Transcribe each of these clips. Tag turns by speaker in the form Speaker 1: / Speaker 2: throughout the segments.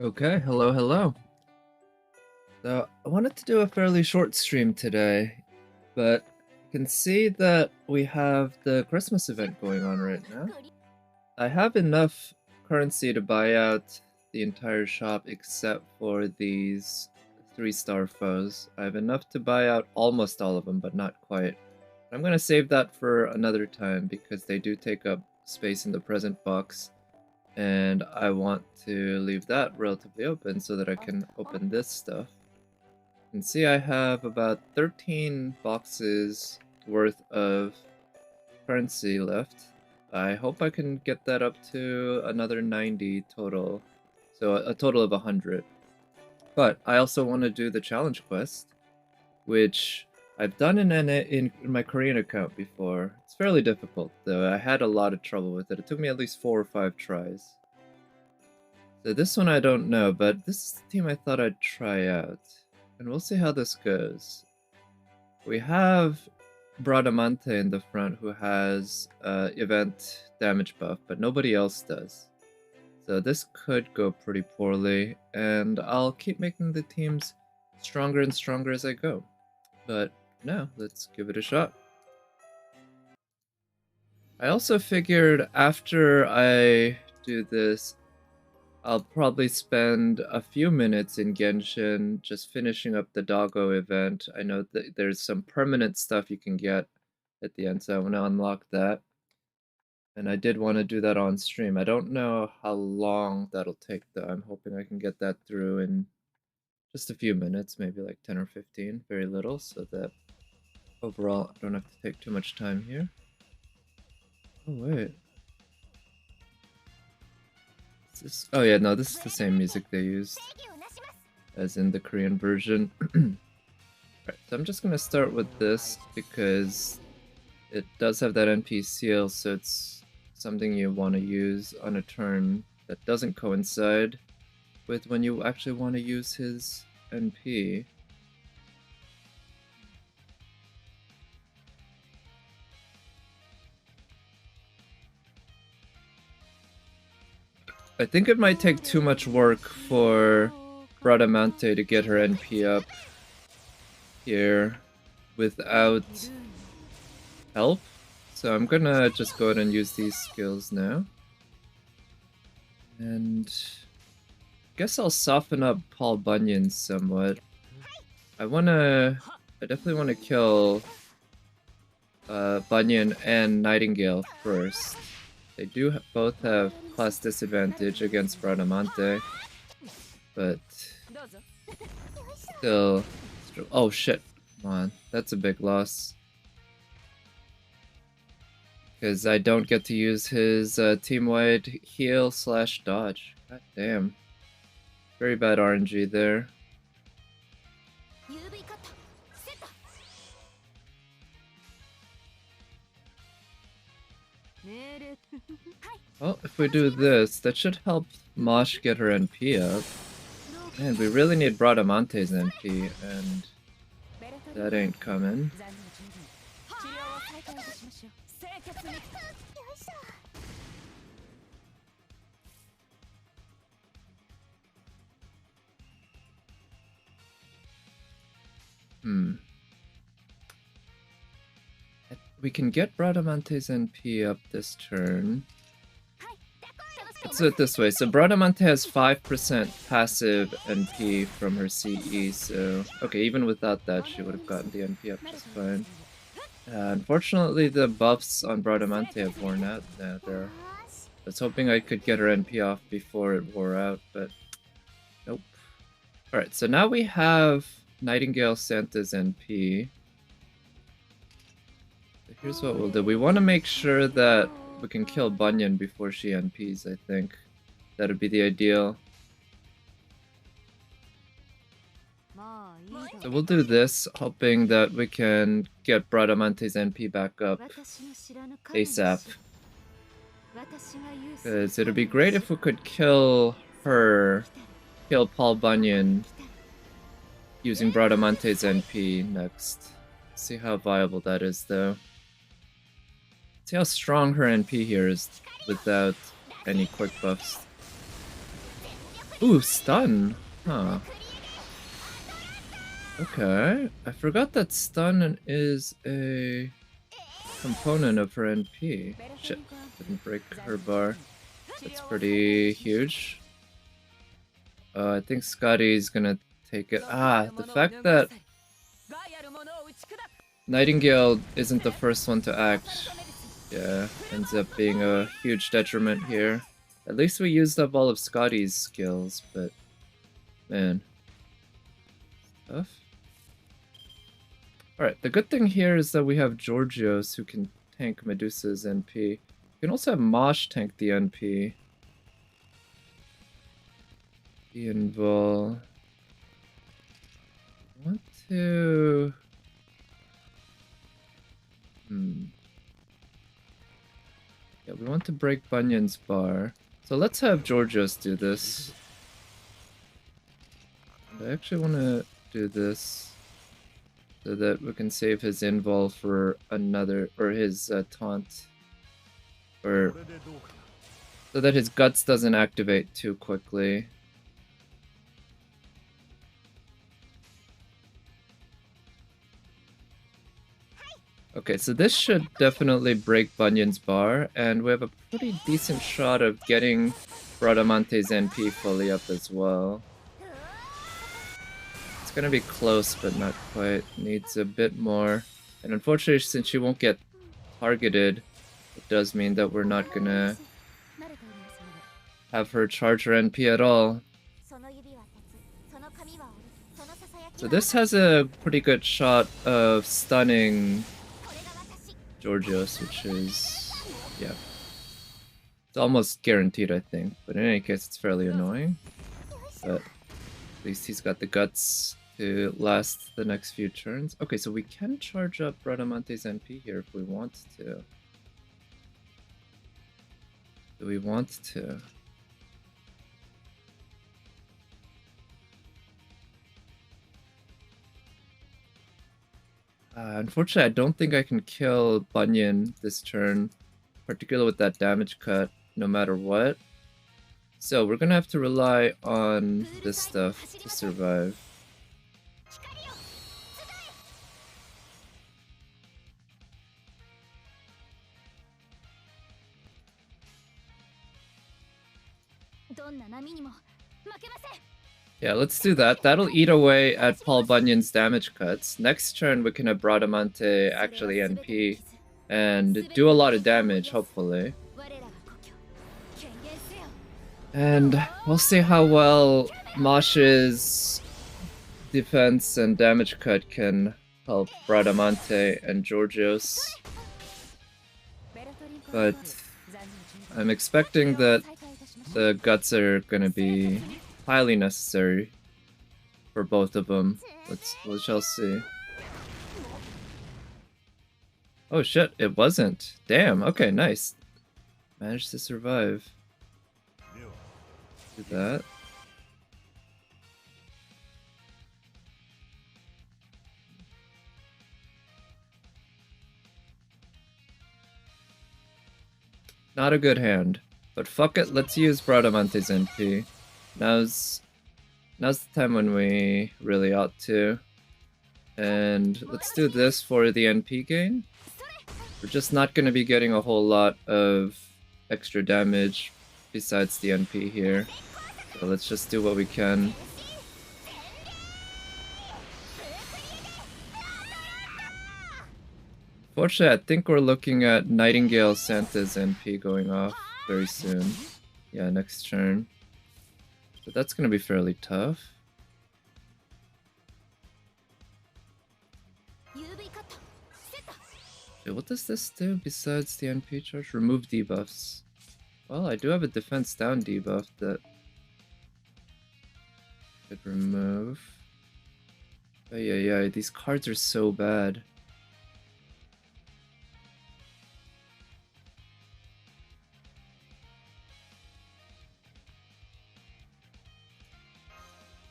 Speaker 1: Okay, hello. So I wanted to do a fairly short stream today, but you can see that we have the Christmas event going on right now. I have enough currency to buy out the entire shop except for these 3-star foes. I have enough to buy out almost all of them, but not quite. I'm gonna save that for another time because they do take up space in the present box. And I want to leave that relatively open so that I can open this stuff. You can see I have about 13 boxes worth of currency left. I hope I can get that up to another 90 total, so a total of 100. But I also want to do the challenge quest, which I've done in my Korean account before. It's fairly difficult, though. I had a lot of trouble with it. It took me at least 4 or 5 tries. So this one I don't know, but this is the team I thought I'd try out. And we'll see how this goes. We have Bradamante in the front who has event damage buff, but nobody else does. So this could go pretty poorly, and I'll keep making the teams stronger and stronger as I go. But now, let's give it a shot. I also figured after I do this, I'll probably spend a few minutes in Genshin just finishing up the doggo event. I know that there's some permanent stuff you can get at the end, so I want to unlock that. And I did want to do that on stream. I don't know how long that'll take, though. I'm hoping I can get that through in just a few minutes, maybe like 10 or 15, very little, so that overall I don't have to take too much time here. Oh, wait. Oh yeah, no, this is the same music they used as in the Korean version. Alright, so I'm just gonna start with this because it does have that NP seal, so it's something you want to use on a turn that doesn't coincide with when you actually want to use his NP. I think it might take too much work for Bradamante to get her NP up here without help. So I'm gonna just go ahead and use these skills now. And I guess I'll soften up Paul Bunyan somewhat. I definitely want to kill Bunyan and Nightingale first. They do both have class disadvantage against Bradamante, but still... Oh shit, come on, that's a big loss. Because I don't get to use his team-wide heal / dodge. God damn. Very bad RNG there. Well, if we do this, that should help Mosh get her NP up. Man, we really need Bradamante's NP, and that ain't coming. We can get Bradamante's NP up this turn. Let's do it this way. So Bradamante has 5% passive NP from her CE, so... Okay, even without that, she would have gotten the NP up just fine. Unfortunately, the buffs on Bradamante have worn out now there. I was hoping I could get her NP off before it wore out, but... Nope. Alright, so now we have Nightingale Santa's NP. Here's what we'll do. We want to make sure that we can kill Bunyan before she NPs, I think. That would be the ideal. So we'll do this, hoping that we can get Bradamante's NP back up ASAP. Because it would be great if we could kill Paul Bunyan using Bradamante's NP next. See how viable that is, though. See how strong her NP here is without any quick buffs. Ooh, stun. Huh. Okay. I forgot that stun is a component of her NP. Shit. Didn't break her bar. That's pretty huge. I think Scotty's gonna take it. Ah, the fact that Nightingale isn't the first one to act, yeah, ends up being a huge detriment here. At least we used up all of Scotty's skills, but man, tough. Alright, the good thing here is that we have Georgios who can tank Medusa's NP. We can also have Mosh tank the NP. Invol. I want to... Yeah, we want to break Bunyan's bar. So let's have Georgios do this. I actually want to do this so that we can save his invol for another, or his taunt. Or so that his guts doesn't activate too quickly. Okay, so this should definitely break Bunyan's bar, and we have a pretty decent shot of getting Bradamante's NP fully up as well. It's gonna be close, but not quite. Needs a bit more. And unfortunately, since she won't get targeted, it does mean that we're not gonna have her charge her NP at all. So this has a pretty good shot of stunning Georgios, which is, yeah, it's almost guaranteed, I think. But in any case, it's fairly annoying. But at least he's got the guts to last the next few turns. Okay, so we can charge up Bradamante's NP here if we want to. Do we want to? Unfortunately, I don't think I can kill Bunyan this turn, particularly with that damage cut, no matter what. So we're gonna have to rely on this stuff to survive. Yeah, let's do that. That'll eat away at Paul Bunyan's damage cuts. Next turn, we can have Bradamante actually NP and do a lot of damage, hopefully. And we'll see how well Mosh's defense and damage cut can help Bradamante and Georgios. But I'm expecting that the guts are gonna be highly necessary for both of them. We shall see. Oh shit, it wasn't. Damn, okay, nice. Managed to survive. Do that. Not a good hand. But fuck it, let's use Bradamante's NP. Now's the time when we really ought to. And let's do this for the NP gain. We're just not going to be getting a whole lot of extra damage besides the NP here. So let's just do what we can. Fortunately, I think we're looking at Nightingale Santa's NP going off very soon. Yeah, next turn. But that's gonna be fairly tough. Okay, what does this do besides the NP charge? Remove debuffs. Well, I do have a defense down debuff that could remove. Oh yeah, these cards are so bad.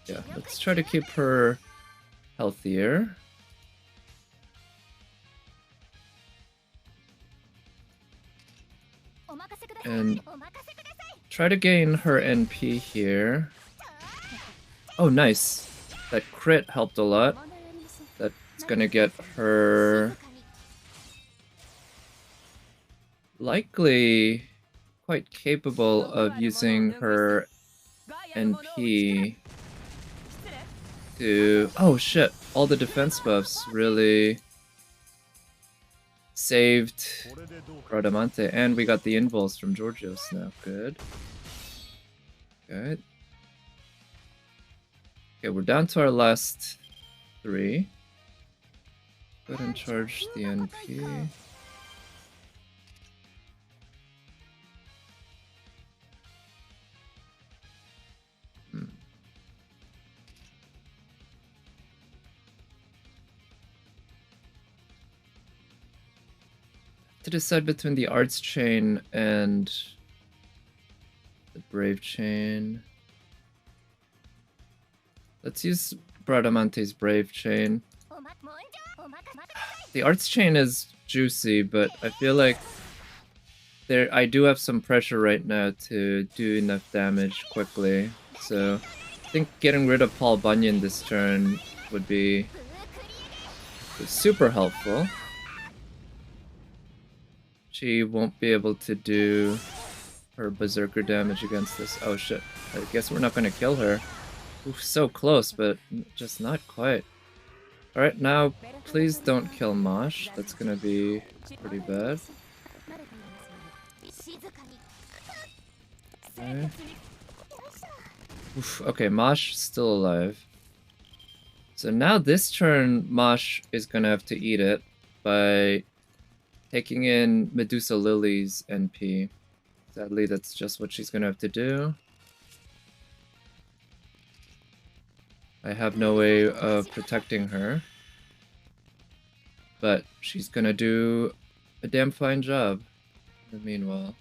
Speaker 1: Yeah, let's try to keep her healthier. And try to gain her NP here. Oh, nice. That crit helped a lot. That's gonna get her likely quite capable of using her NP to... Oh shit, all the defense buffs really saved Bradamante, and we got the invols from Georgios now. Good. Good. Okay, we're down to our last 3. Go ahead and charge the NP. To decide between the Arts Chain and the Brave Chain. Let's use Bradamante's Brave Chain. The Arts Chain is juicy, but I feel like I do have some pressure right now to do enough damage quickly. So I think getting rid of Paul Bunyan this turn would be super helpful. She won't be able to do her berserker damage against this. Oh shit, I guess we're not gonna kill her. Ooh, so close, but just not quite. Alright, now please don't kill Mosh. That's gonna be pretty bad. Okay. Oof, okay, Mosh still alive. So now this turn, Mosh is gonna have to eat it by taking in Medusa Lily's NP. Sadly, that's just what she's gonna have to do. I have no way of protecting her. But she's gonna do a damn fine job in the meanwhile.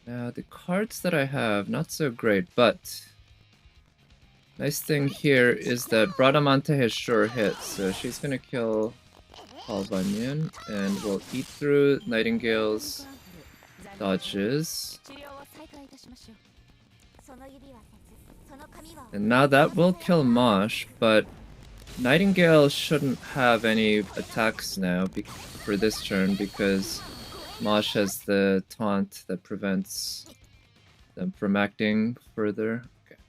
Speaker 1: Now, the cards that I have, not so great, but nice thing here is that Bradamante has sure hit, so she's gonna kill Paul Bunyan, and we'll eat through Nightingale's dodges. And now that will kill Mosh, but Nightingale shouldn't have any attacks now for this turn because Mosh has the taunt that prevents them from acting further. Okay.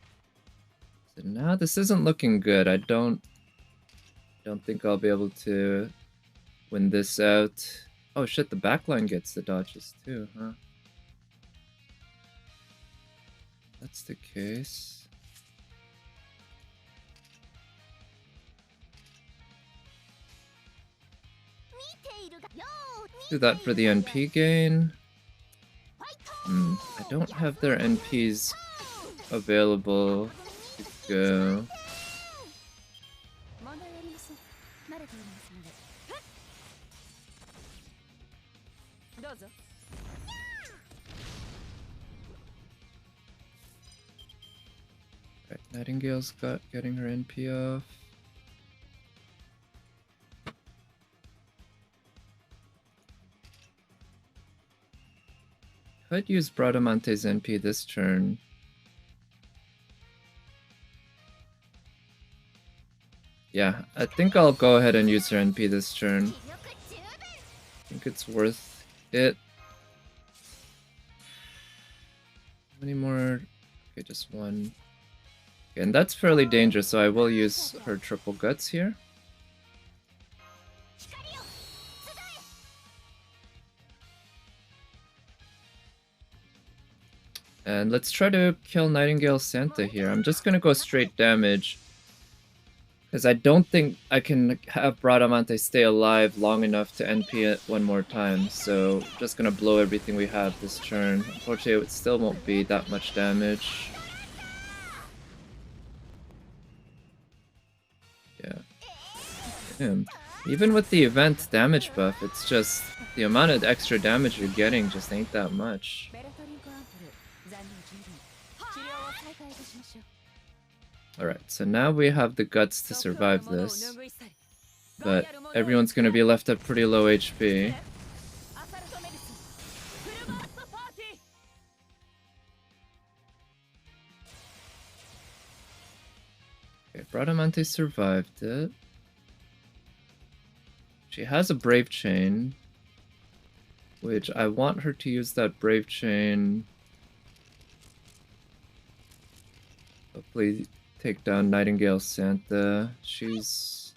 Speaker 1: So now this isn't looking good. I don't think I'll be able to win this out. Oh shit, the backline gets the dodges too, huh? That's the case. Do that for the NP gain. I don't have their NPs available to go. Right, Nightingale's getting her NP off. Could use Bradamante's NP this turn. Yeah, I think I'll go ahead and use her NP this turn. I think it's worth it. How many more? Okay, just one. Okay, and that's fairly dangerous, so I will use her triple guts here. And let's try to kill Nightingale Santa here. I'm just gonna go straight damage, because I don't think I can have Bradamante stay alive long enough to NP it one more time. So I'm just gonna blow everything we have this turn. Unfortunately, it still won't be that much damage. Yeah. Damn. Even with the event damage buff, it's just the amount of extra damage you're getting just ain't that much. Alright, so now we have the guts to survive this, but everyone's gonna be left at pretty low HP. Bradamante survived it. She has a Brave Chain, which I want her to use that Brave Chain. Hopefully take down Nightingale Santa. She's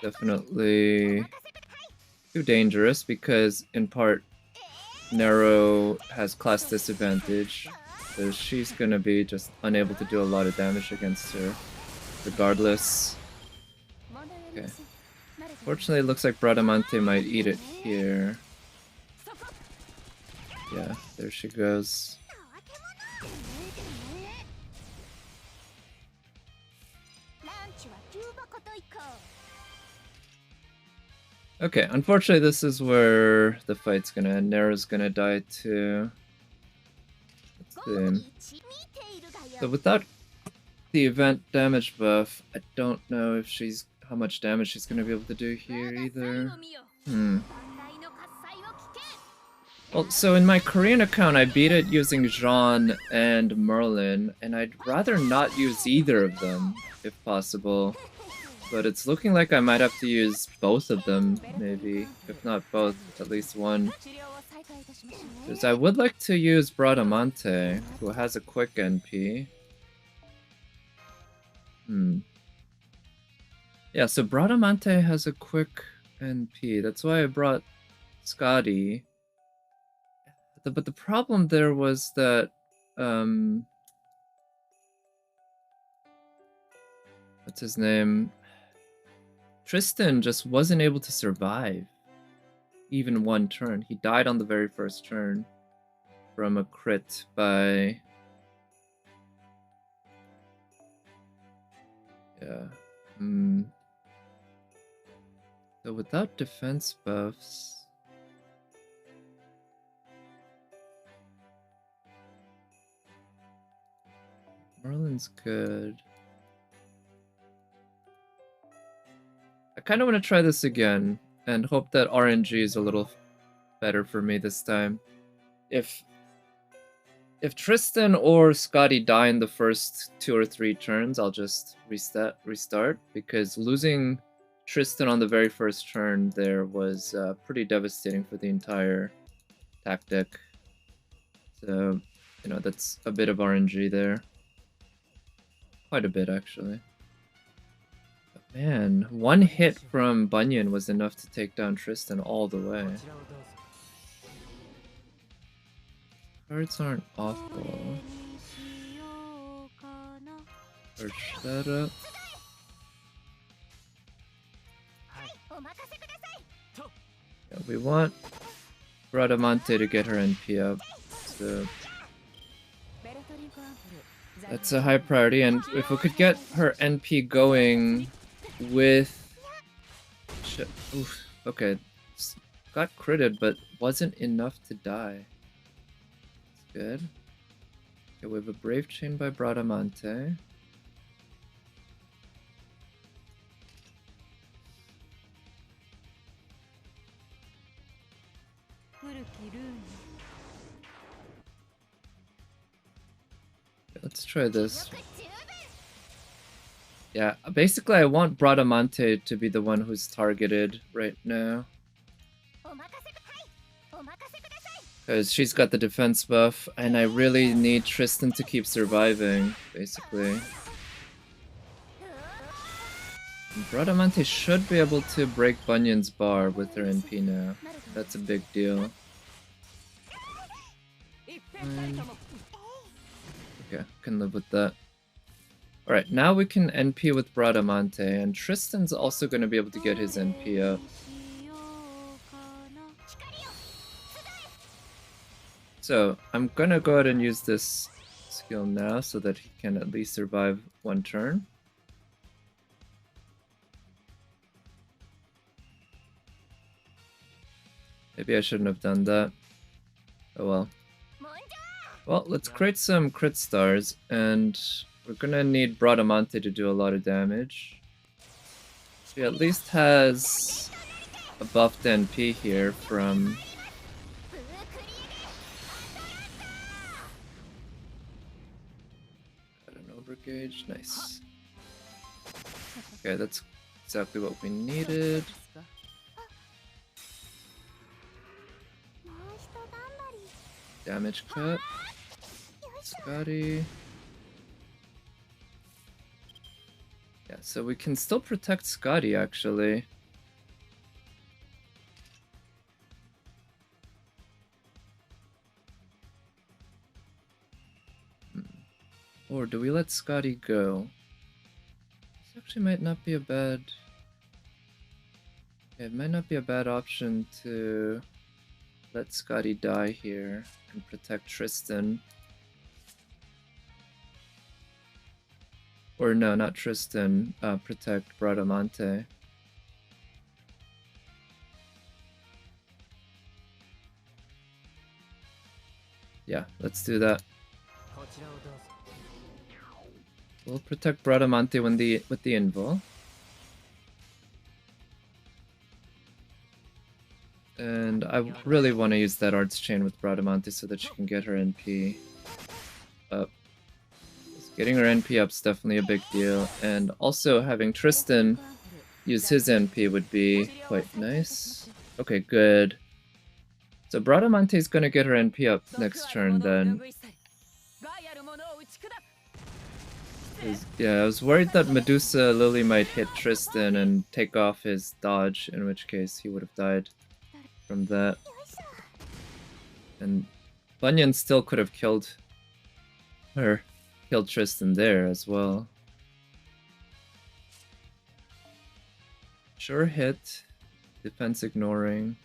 Speaker 1: definitely too dangerous because in part Nero has class disadvantage, so she's gonna be just unable to do a lot of damage against her regardless. Okay. Fortunately, it looks like Bradamante might eat it here. Yeah, there she goes. Okay, unfortunately this is where the fight's gonna end. Nero's gonna die too. Let's see. So without the event damage buff, I don't know if she's how much damage she's gonna be able to do here either. Well, so in my Korean account, I beat it using Jean and Merlin, and I'd rather not use either of them, if possible. But it's looking like I might have to use both of them, maybe. If not both, at least one. Because I would like to use Bradamante, who has a quick NP. Yeah, so Bradamante has a quick NP. That's why I brought Scotty. But the problem there was that what's his name? Tristan just wasn't able to survive even one turn. He died on the very first turn from a crit by So without defense buffs, Merlin's good. I kind of want to try this again and hope that RNG is a little better for me this time. If Tristan or Scotty die in the first 2 or 3 turns, I'll just restart because losing Tristan on the very first turn there was pretty devastating for the entire tactic. So, you know, that's a bit of RNG there. Quite a bit, actually. But man, one hit from Bunyan was enough to take down Tristan all the way. Cards aren't awful. Search that up. Yeah, we want Bradamante to get her NP up, so that's a high priority, and if we could get her NP going with... Oof, okay, got critted, but wasn't enough to die. That's good. Okay, we have a Brave Chain by Bradamante. Let's try this. Yeah, basically I want Bradamante to be the one who's targeted right now. Because she's got the defense buff, and I really need Tristan to keep surviving, basically. And Bradamante should be able to break Bunyan's bar with her NP now. That's a big deal. Okay, can live with that. Alright, now we can NP with Bradamante, and Tristan's also going to be able to get his NP up. So, I'm going to go ahead and use this skill now so that he can at least survive one turn. Maybe I shouldn't have done that. Oh well. Well, let's create some crit stars, and we're gonna need Bradamante to do a lot of damage. She at least has a buffed NP here from... Got an overgauge, nice. Okay, that's exactly what we needed. Damage cut. Scotty. Yeah, so we can still protect Scotty, actually. Or do we let Scotty go? This actually might not be a bad... Yeah, it might not be a bad option to let Scotty die here and protect Tristan. Or no, not Tristan, protect Bradamante. Yeah, let's do that. We'll protect Bradamante with the invul. And I really want to use that arts chain with Bradamante so that she can get her NP up. Getting her NP up is definitely a big deal, and also having Tristan use his NP would be quite nice. Okay, good. So Bradamante's gonna get her NP up next turn then. Yeah, I was worried that Medusa Lily might hit Tristan and take off his dodge, in which case he would have died from that. And Bunyan still could have killed her. Killed Tristan there as well. Sure hit. Defense ignoring.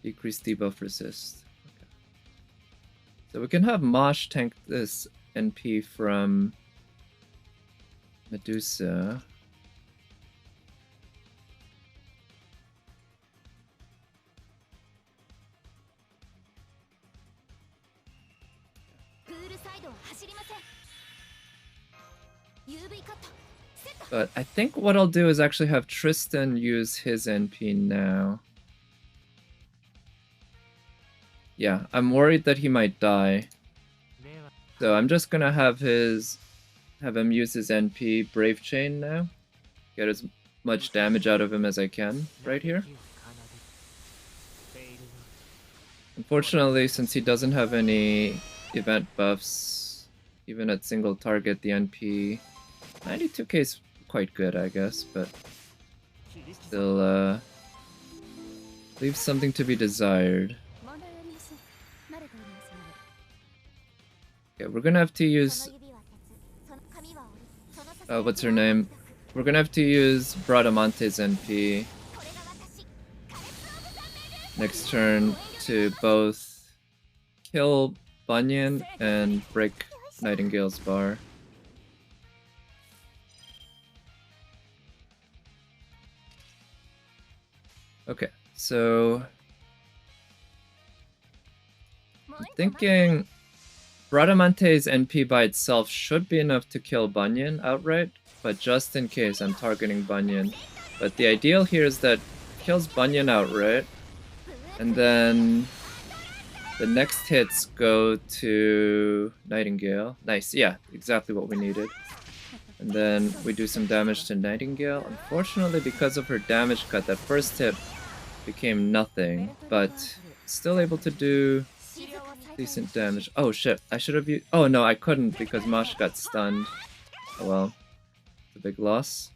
Speaker 1: Decrease debuff resist. Okay. So we can have Mosh tank this NP from Medusa. But I think what I'll do is actually have Tristan use his NP now. Yeah, I'm worried that he might die. So I'm just gonna have him use his NP Brave Chain now. Get as much damage out of him as I can right here. Unfortunately, since he doesn't have any event buffs, even at single target, the NP 92k is quite good, I guess, but still leaves something to be desired. Okay, we're gonna have to use what's her name? We're gonna have to use Bradamante's NP next turn to both kill Bunyan and break Nightingale's bar. Okay, so I'm thinking Bradamante's NP by itself should be enough to kill Bunyan outright, but just in case I'm targeting Bunyan. But the ideal here is that it kills Bunyan outright, and then the next hits go to Nightingale. Nice, yeah, exactly what we needed. And then we do some damage to Nightingale. Unfortunately, because of her damage cut, that first hit became nothing, but still able to do decent damage. Oh shit, I should have used... Oh no, I couldn't because Mosh got stunned. Oh well. It's a big loss.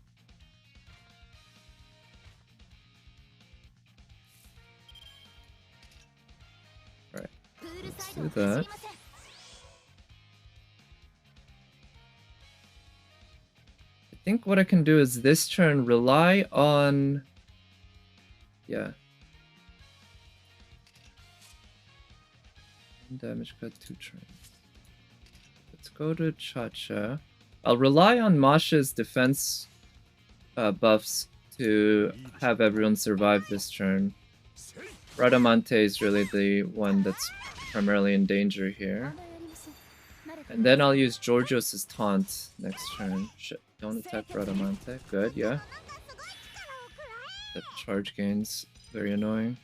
Speaker 1: Alright, let's do that. I think what I can do is this turn rely on... Yeah. Damage cut 2 turns. Let's go to Cha-Cha. I'll rely on Masha's defense buffs to have everyone survive this turn. Bradamante is really the one that's primarily in danger here. And then I'll use Georgios' taunt next turn. Shit, don't attack Bradamante. Good, yeah. That charge gain's very annoying.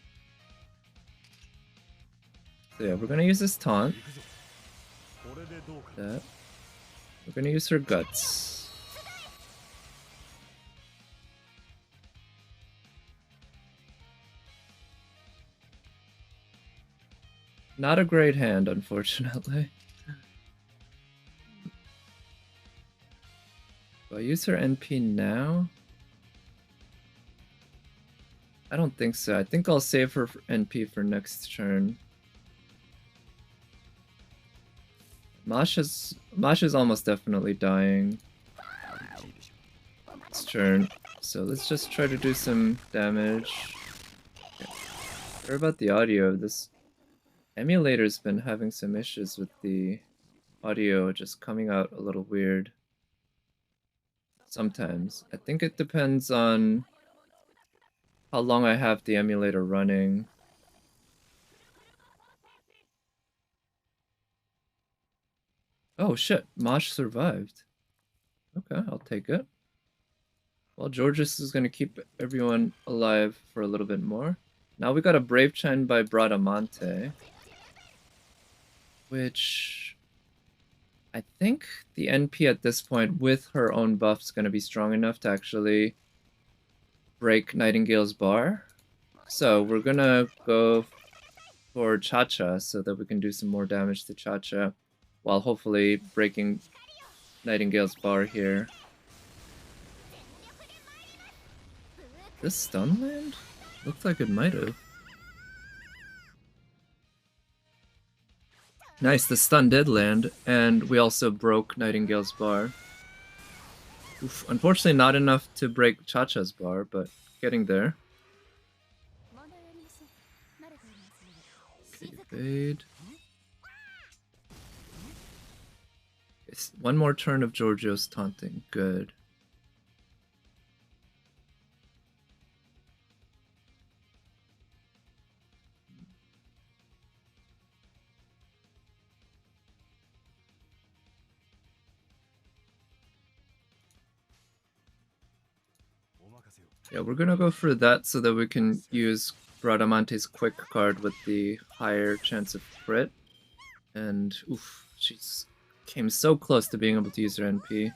Speaker 1: So yeah, we're gonna use this taunt. That. We're gonna use her guts. Not a great hand, unfortunately. Do I use her NP now? I don't think so. I think I'll save her for NP for next turn. Masha's almost definitely dying this turn. So let's just try to do some damage. Okay. Sorry about the audio. This emulator's been having some issues with the audio just coming out a little weird. Sometimes. I think it depends on how long I have the emulator running. Oh shit, Mosh survived. Okay, I'll take it. Well, Georges is gonna keep everyone alive for a little bit more. Now we got a Brave Chine by Bradamante, which I think the NP at this point with her own buff is gonna be strong enough to actually break Nightingale's bar. So we're gonna go for Cha-Cha so that we can do some more damage to Cha-Cha while hopefully breaking Nightingale's bar here. This stun land? Looks like it might have. Nice, the stun did land, and we also broke Nightingale's bar. Oof, unfortunately not enough to break Cha-Cha's bar, but getting there. Okay, evade. It's one more turn of Giorgio's taunting. Good. Yeah, we're gonna go for that so that we can use Bradamante's quick card with the higher chance of crit. And oof, she's came so close to being able to use her NP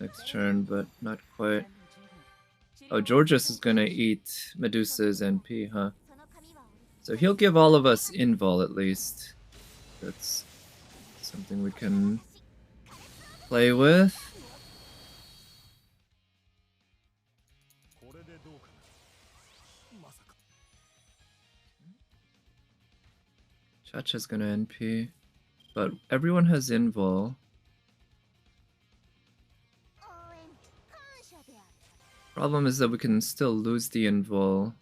Speaker 1: next turn, but not quite. Oh, Georges is gonna eat Medusa's NP, huh? So he'll give all of us invul at least. That's something we can play with. Cha-Cha's gonna NP, but everyone has invul. Problem is that we can still lose the invul.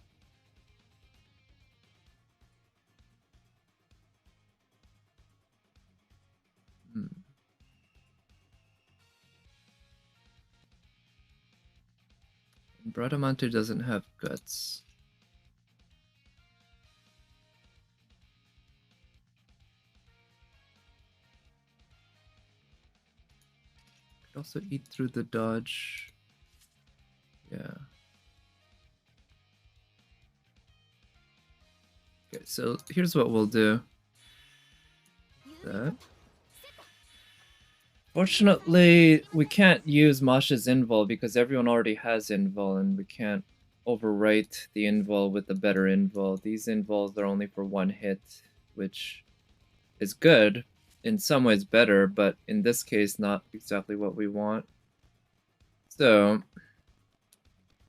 Speaker 1: Bradamante doesn't have guts. Could also eat through the dodge. Yeah. Okay, so here's what we'll do. That. Fortunately, we can't use Masha's invul because everyone already has invul, and we can't overwrite the invul with a better invul. These invuls are only for one hit, which is good, in some ways better, but in this case not exactly what we want. So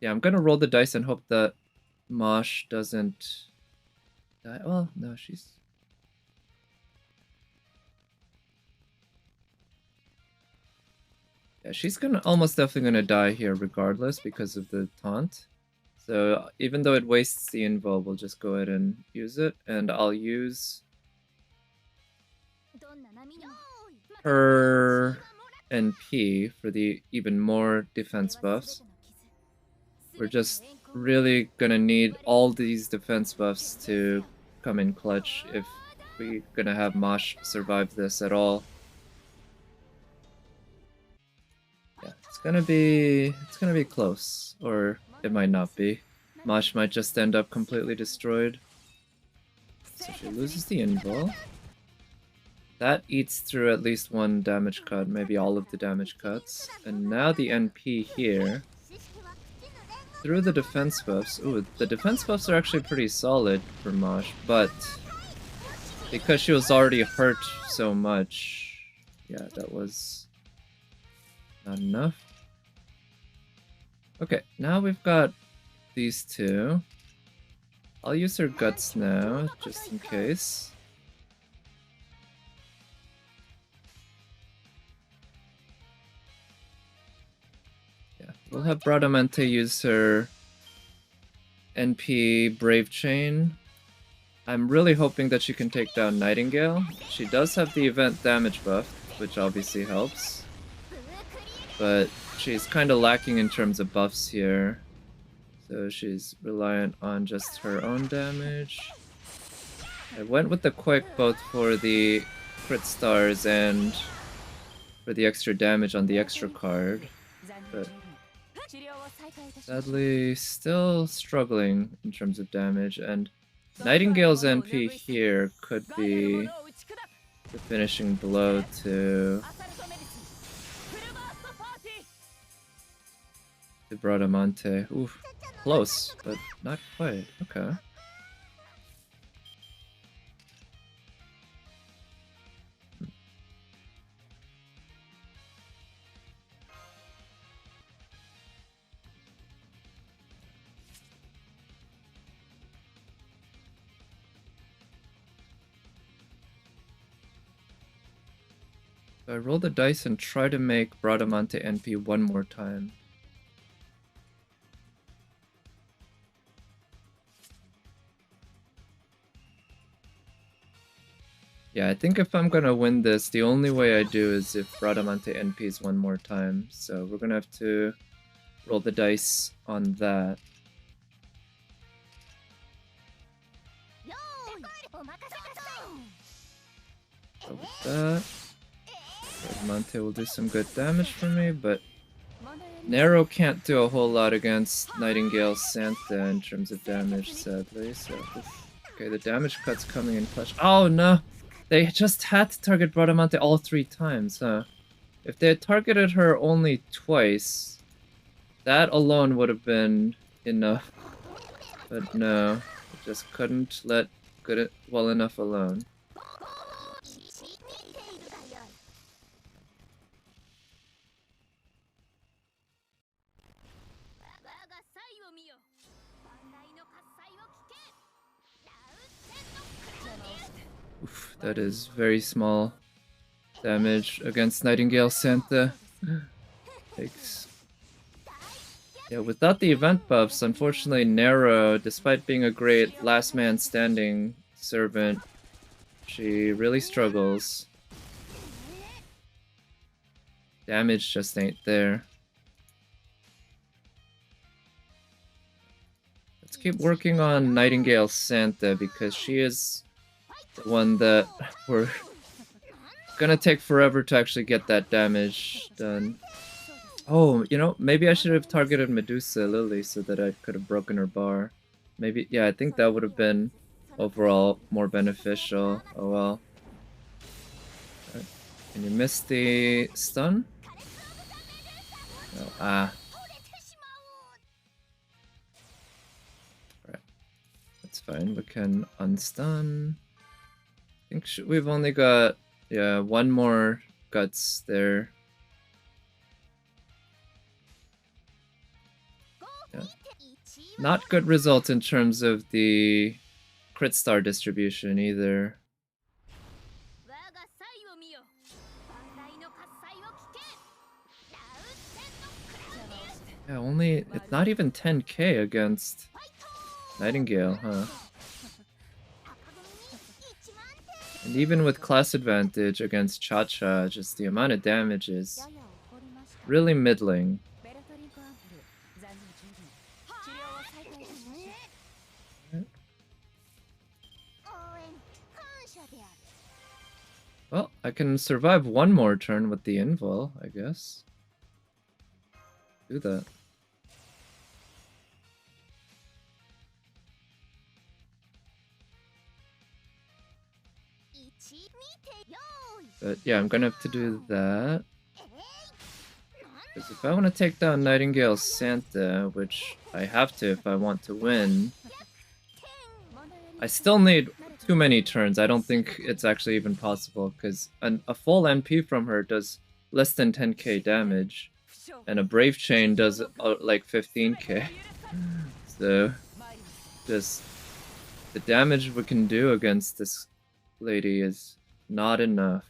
Speaker 1: yeah, I'm gonna roll the dice and hope that Mosh doesn't die. Well, no, she's... Yeah, she's gonna almost definitely gonna die here regardless because of the taunt. So even though it wastes the invul, we'll just go ahead and use it, and I'll use her NP for the even more defense buffs. We're just really gonna need all these defense buffs to come in clutch if we're gonna have Mosh survive this at all. Yeah, it's gonna be close, or it might not be. Mosh might just end up completely destroyed. So she loses the invul. That eats through at least one damage cut, maybe all of the damage cuts. And now the NP here. Through the defense buffs. Ooh, the defense buffs are actually pretty solid for Mosh, but because she was already hurt so much. Yeah, that was not enough. Okay, now we've got these two. I'll use her guts now, just in case. Yeah, we'll have Bradamante use her NP Brave Chain. I'm really hoping that she can take down Nightingale. She does have the event damage buff, which obviously helps. But she's kind of lacking in terms of buffs here. So she's reliant on just her own damage. I went with the quick both for the crit stars and for the extra damage on the extra card. But sadly, still struggling in terms of damage, and Nightingale's NP here could be the finishing blow to Bradamante. Oof, close, but not quite. Okay. So I roll the dice and try to make Bradamante NP one more time. Yeah, I think if I'm gonna win this, the only way I do is if Bradamante NPs one more time. So we're gonna have to roll the dice on that. So with that, Bradamante will do some good damage for me, but Nero can't do a whole lot against Nightingale Santa in terms of damage, sadly. So okay, the damage cut's coming in clutch. Oh no! They just had to target Bradamante all 3 times, huh? If they had targeted her only twice, that alone would have been enough. But no, they just couldn't let it well enough alone. Oof, that is very small damage against Nightingale Santa. Takes. Yeah, without the event buffs, unfortunately Nero, despite being a great last man standing servant, she really struggles. Damage just ain't there. Let's keep working on Nightingale Santa because she is the one that we're gonna take forever to actually get that damage done. Oh, you know, maybe I should have targeted Medusa Lily so that I could have broken her bar. Maybe, yeah, I think that would have been overall more beneficial. Oh well. Right. Can you miss the stun? No. Ah. Alright. That's fine. We can unstun. I think we've only got, yeah, one more guts there. Yeah. Not good result in terms of the crit star distribution either. Yeah, only, it's not even 10k against Nightingale, huh? And even with class advantage against Cha-Cha, just the amount of damage is really middling. Well, I can survive one more turn with the invul, I guess. Do that. But yeah, I'm gonna have to do that. Because if I want to take down Nightingale Santa, which I have to if I want to win, I still need too many turns. I don't think it's actually even possible, because a full NP from her does less than 10k damage, and a Brave Chain does like 15k. So, just the damage we can do against this lady is not enough.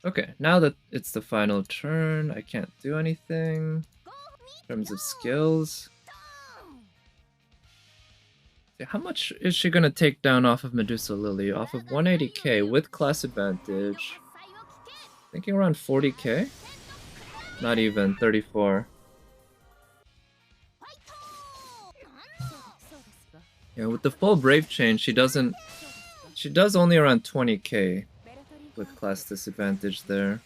Speaker 1: Okay, now that it's the final turn, I can't do anything in terms of skills. How much is she gonna take down off of Medusa Lily? Off of 180k with class advantage. Thinking around 40k? Not even, 34. Yeah, with the full Brave Chain, she does only around 20k with class disadvantage there.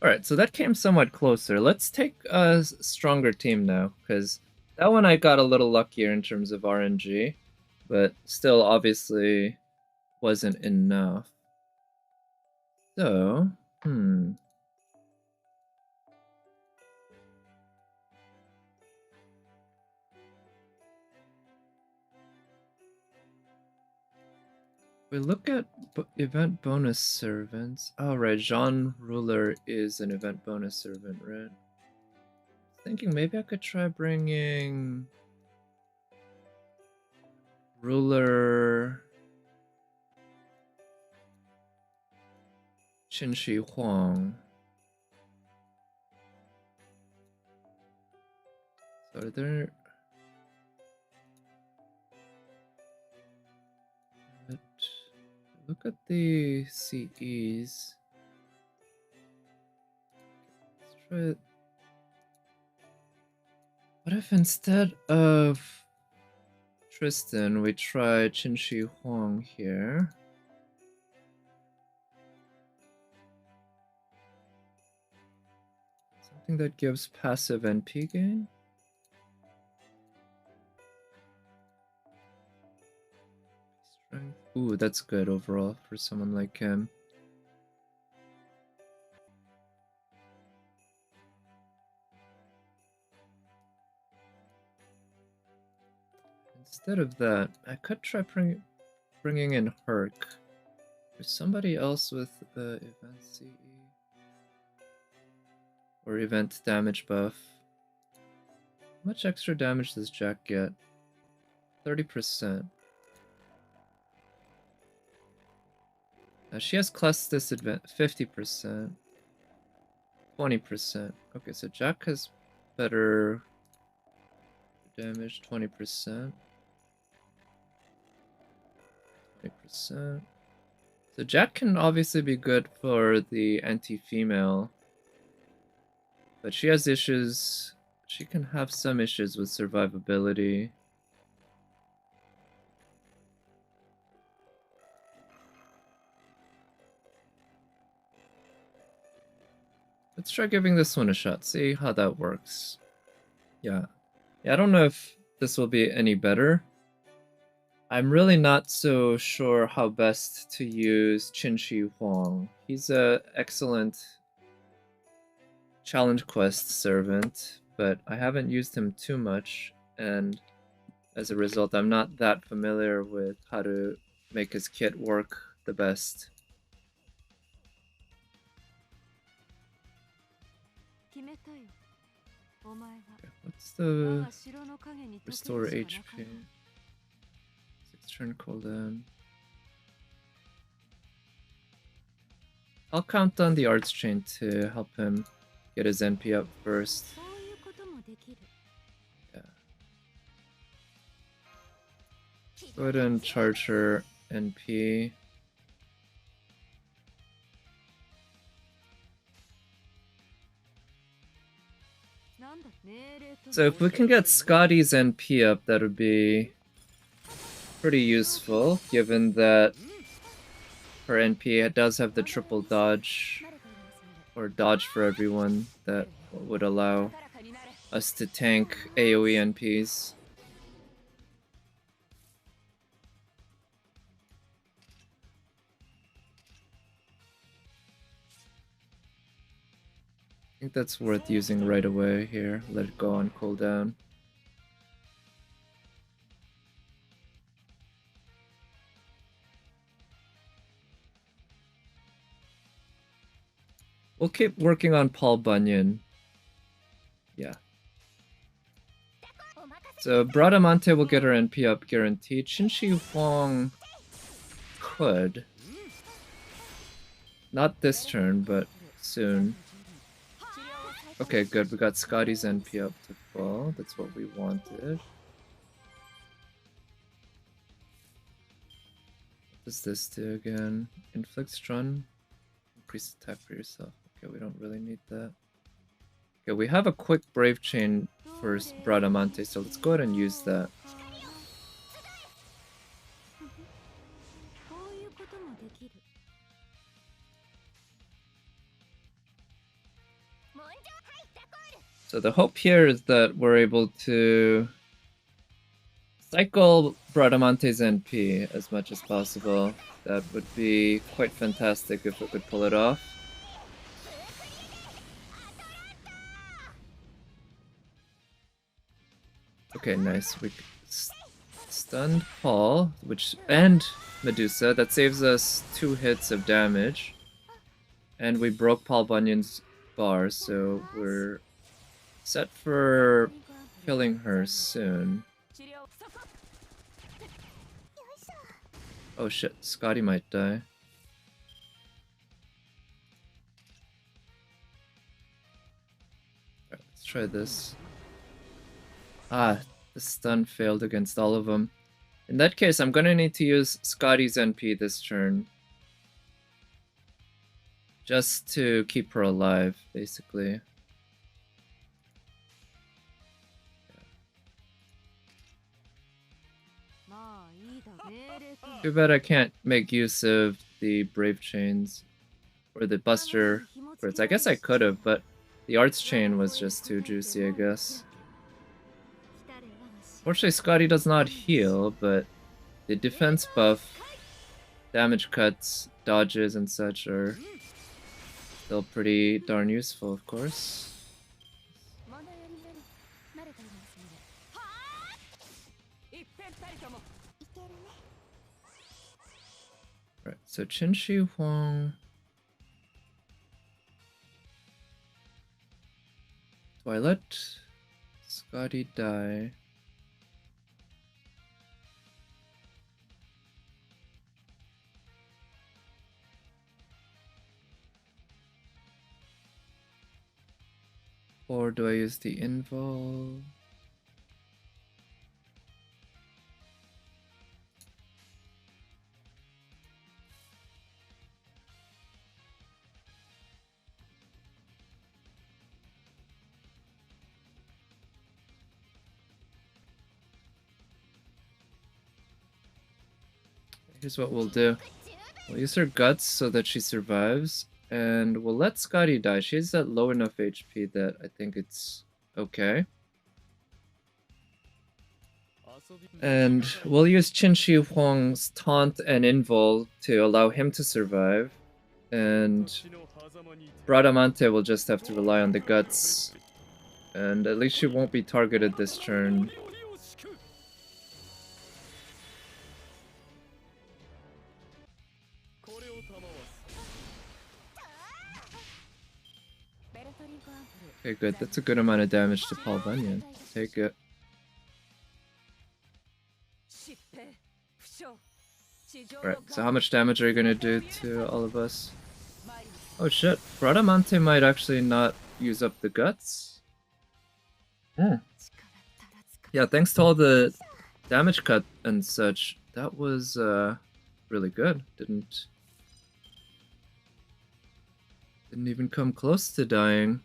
Speaker 1: Alright, so that came somewhat closer. Let's take a stronger team now, because that one I got a little luckier in terms of RNG, but still obviously wasn't enough. So, we look at event bonus servants. Oh, right, Jean Ruler is an event bonus servant, right? Thinking maybe I could try bringing Ruler Qinshi Huang. So are there... Look at the CEs. Let's try it. What if instead of Tristan, we try Qinshi Huang here? Something that gives passive NP gain? Strength. Ooh, that's good overall for someone like him. Instead of that, I could try bringing in Herc. There's somebody else with the event CE. Or event damage buff. How much extra damage does Jack get? 30%. Now she has class disadvantage 50%. 20%. Okay, so Jack has better damage, 20%. 20%. So Jack can obviously be good for the anti-female. But she has issues. She can have some issues with survivability. Let's try giving this one a shot, see how that works. Yeah, I don't know if this will be any better. I'm really not so sure how best to use Qinshi Huang. He's an excellent challenge quest servant, but I haven't used him too much, and as a result, I'm not that familiar with how to make his kit work the best. Okay, what's the restore HP? 6-turn cooldown. I'll count on the arts chain to help him get his NP up first. Yeah. Go ahead and charge her NP. So if we can get Scotty's NP up, that would be pretty useful, given that her NP does have the triple dodge. or dodge for everyone that would allow us to tank AoE NPs. I think that's worth using right away here. Let it go on cooldown. We'll keep working on Paul Bunyan. Yeah. So Bradamante will get her NP up guaranteed. Qinshi Huang could. Not this turn, but soon. Okay, good. We got Scotty's NP up to full. That's what we wanted. What does this do again? Inflict stun. Increase attack for yourself. Okay, we don't really need that. Okay, we have a quick Brave Chain for Bradamante, so let's go ahead and use that. So the hope here is that we're able to cycle Bradamante's NP as much as possible. That would be quite fantastic if we could pull it off. Okay, nice. We stunned Paul, and Medusa. That saves us 2 hits of damage. And we broke Paul Bunyan's bar, so we're set for killing her soon. Oh shit, Scotty might die. Alright, let's try this. Ah, the stun failed against all of them. In that case, I'm gonna need to use Scotty's NP this turn. Just to keep her alive, basically. Too bad I can't make use of the Brave Chains or the Buster Crits. I guess I could have, but the Arts Chain was just too juicy, I guess. Fortunately, Scotty does not heal, but the defense buff, damage cuts, dodges, and such are still pretty darn useful, of course. Right, so Qinshi Huang. Do I let Scotty die? Or do I use the invul? Here's what we'll do. We'll use her guts so that she survives, and we'll let Scotty die. She's at low enough HP that I think it's okay. And we'll use Qinshi Huang's taunt and invul to allow him to survive. And Bradamante will just have to rely on the guts. And at least she won't be targeted this turn. Okay, good. That's a good amount of damage to Paul Bunyan. Take it. Alright, so how much damage are you gonna do to all of us? Oh shit, Bradamante might actually not use up the guts. Yeah, thanks to all the damage cut and such, that was really good. Didn't even come close to dying.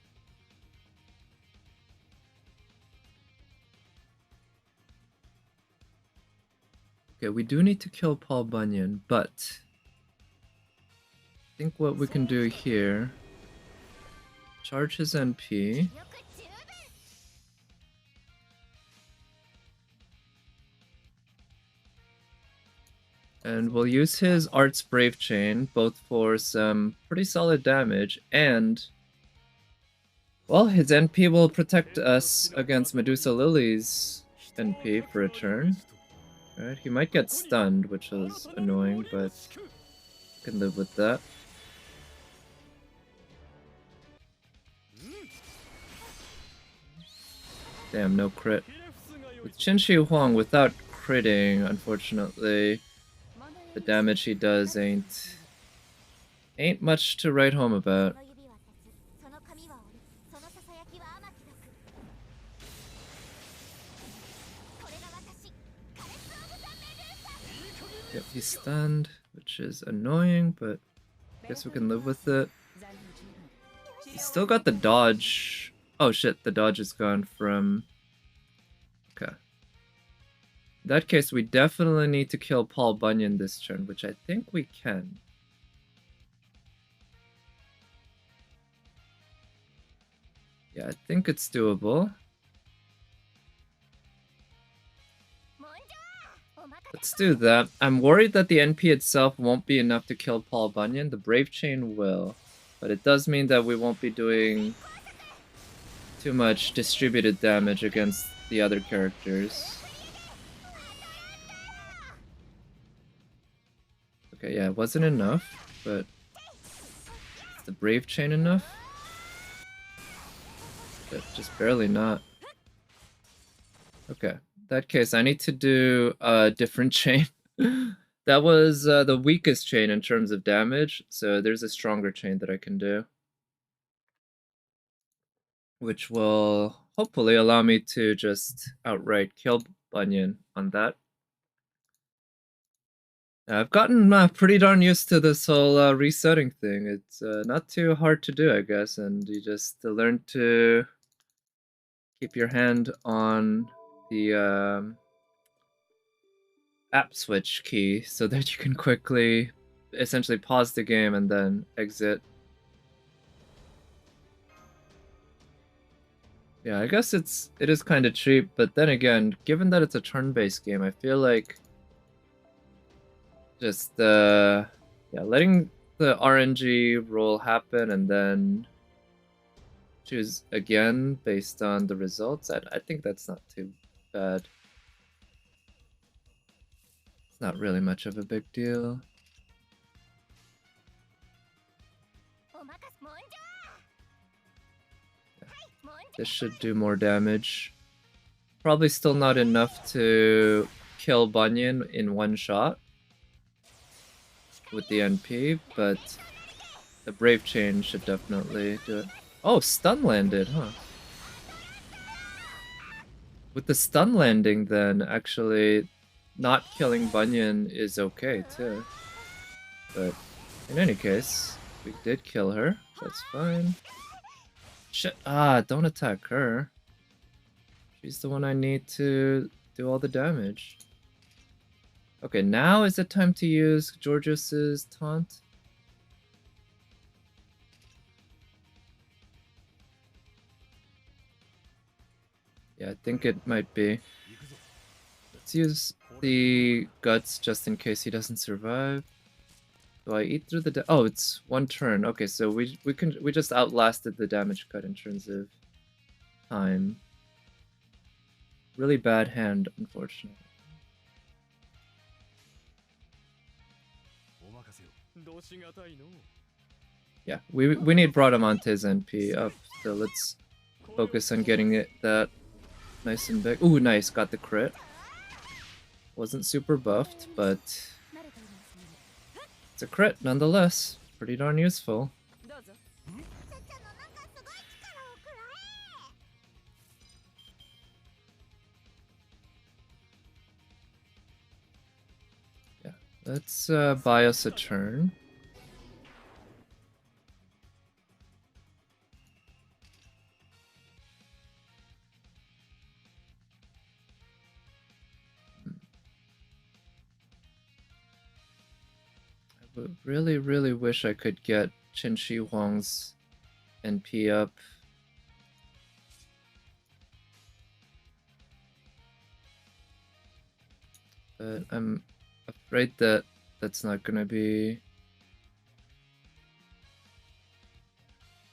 Speaker 1: Okay, we do need to kill Paul Bunyan, but I think what we can do here charge his NP. And we'll use his Art's Brave Chain, both for some pretty solid damage, and... well, his NP will protect us against Medusa Lily's NP for a turn. Alright, he might get stunned, which is annoying, but I can live with that. Damn, no crit. With Qinshi Huang, without critting, unfortunately, the damage he does ain't much to write home about. Yep, he's stunned, which is annoying, but I guess we can live with it. He's still got the dodge. Oh shit, the dodge is gone from... okay. In that case, we definitely need to kill Paul Bunyan this turn, which I think we can. Yeah, I think it's doable. Let's do that. I'm worried that the NP itself won't be enough to kill Paul Bunyan. The Brave Chain will. But it does mean that we won't be doing too much distributed damage against the other characters. Okay, yeah, it wasn't enough, but is the Brave Chain enough? But just barely not. Okay, in that case, I need to do a different chain. That was the weakest chain in terms of damage, so there's a stronger chain that I can do, which will hopefully allow me to just outright kill Bunyan on that. I've gotten pretty darn used to this whole resetting thing. It's not too hard to do, I guess, and you just learn to keep your hand on the app switch key so that you can quickly essentially pause the game and then exit. Yeah, I guess it is kind of cheap, but then again, given that it's a turn-based game, I feel like just yeah, letting the RNG roll happen and then choose again based on the results, I think that's not too bad. It's not really much of a big deal. This should do more damage. Probably still not enough to kill Bunyan in one shot with the NP, but the Brave Chain should definitely do it. Oh, stun landed, huh? With the stun landing, then, actually, not killing Bunyan is okay, too. But, in any case, we did kill her. That's fine. Shit, don't attack her. She's the one I need to do all the damage. Okay, now is it time to use Georgios's taunt? Yeah, I think it might be. Let's use the guts just in case he doesn't survive. Do I eat through the oh, it's one turn. Okay, so we just outlasted the damage cut in terms of time. Really bad hand, unfortunately. Yeah, we need Bradamante's NP up, so let's focus on getting it that nice and big. Ooh, nice, got the crit. Wasn't super buffed, but it's a crit nonetheless. Pretty darn useful. Yeah, let's buy us a turn. I really wish I could get Qinshi Huang's NP up. But I'm afraid that that's not gonna be...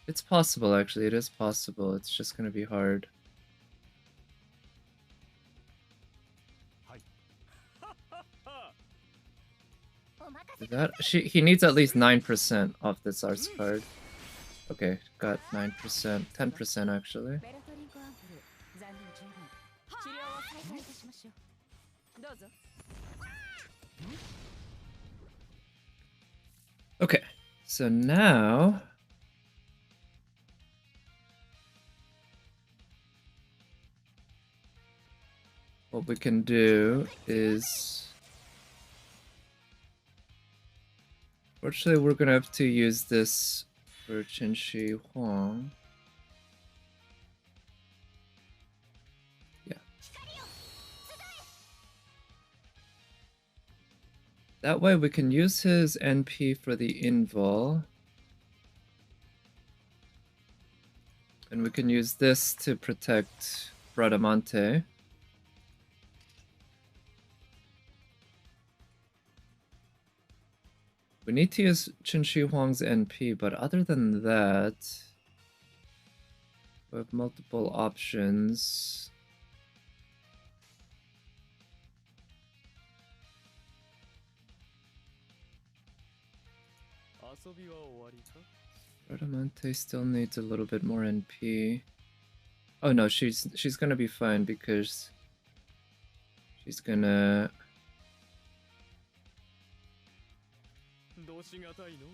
Speaker 1: It's possible, actually. It is possible. It's just gonna be hard. That he needs at least 9% off this arts card. Okay, got 9%, 10% actually. Okay, so now what we can do is... Fortunately, we're gonna have to use this for Qinshi Huang. Yeah. That way we can use his NP for the invul. And we can use this to protect Bradamante. We need to use Qinshi Huang's NP, but other than that, we have multiple options. Bradamante still needs a little bit more NP. Oh no, she's gonna be fine because she's gonna...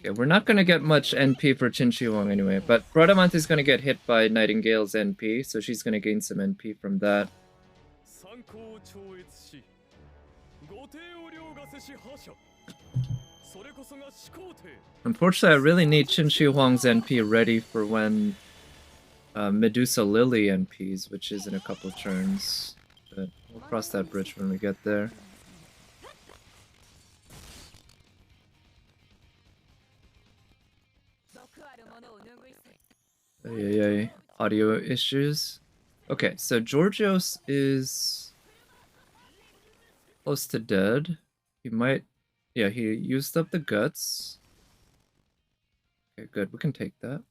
Speaker 1: Okay, we're not gonna get much NP for Qinshi Huang anyway, but Bradamante is gonna get hit by Nightingale's NP, so she's gonna gain some NP from that. Unfortunately, I really need Qinshi Huang's NP ready for when Medusa Lily NPs, which is in a couple turns. But we'll cross that bridge when we get there. Audio issues. Okay, so Georgios is close to dead. He might... Yeah, he used up the guts. Okay, good. We can take that.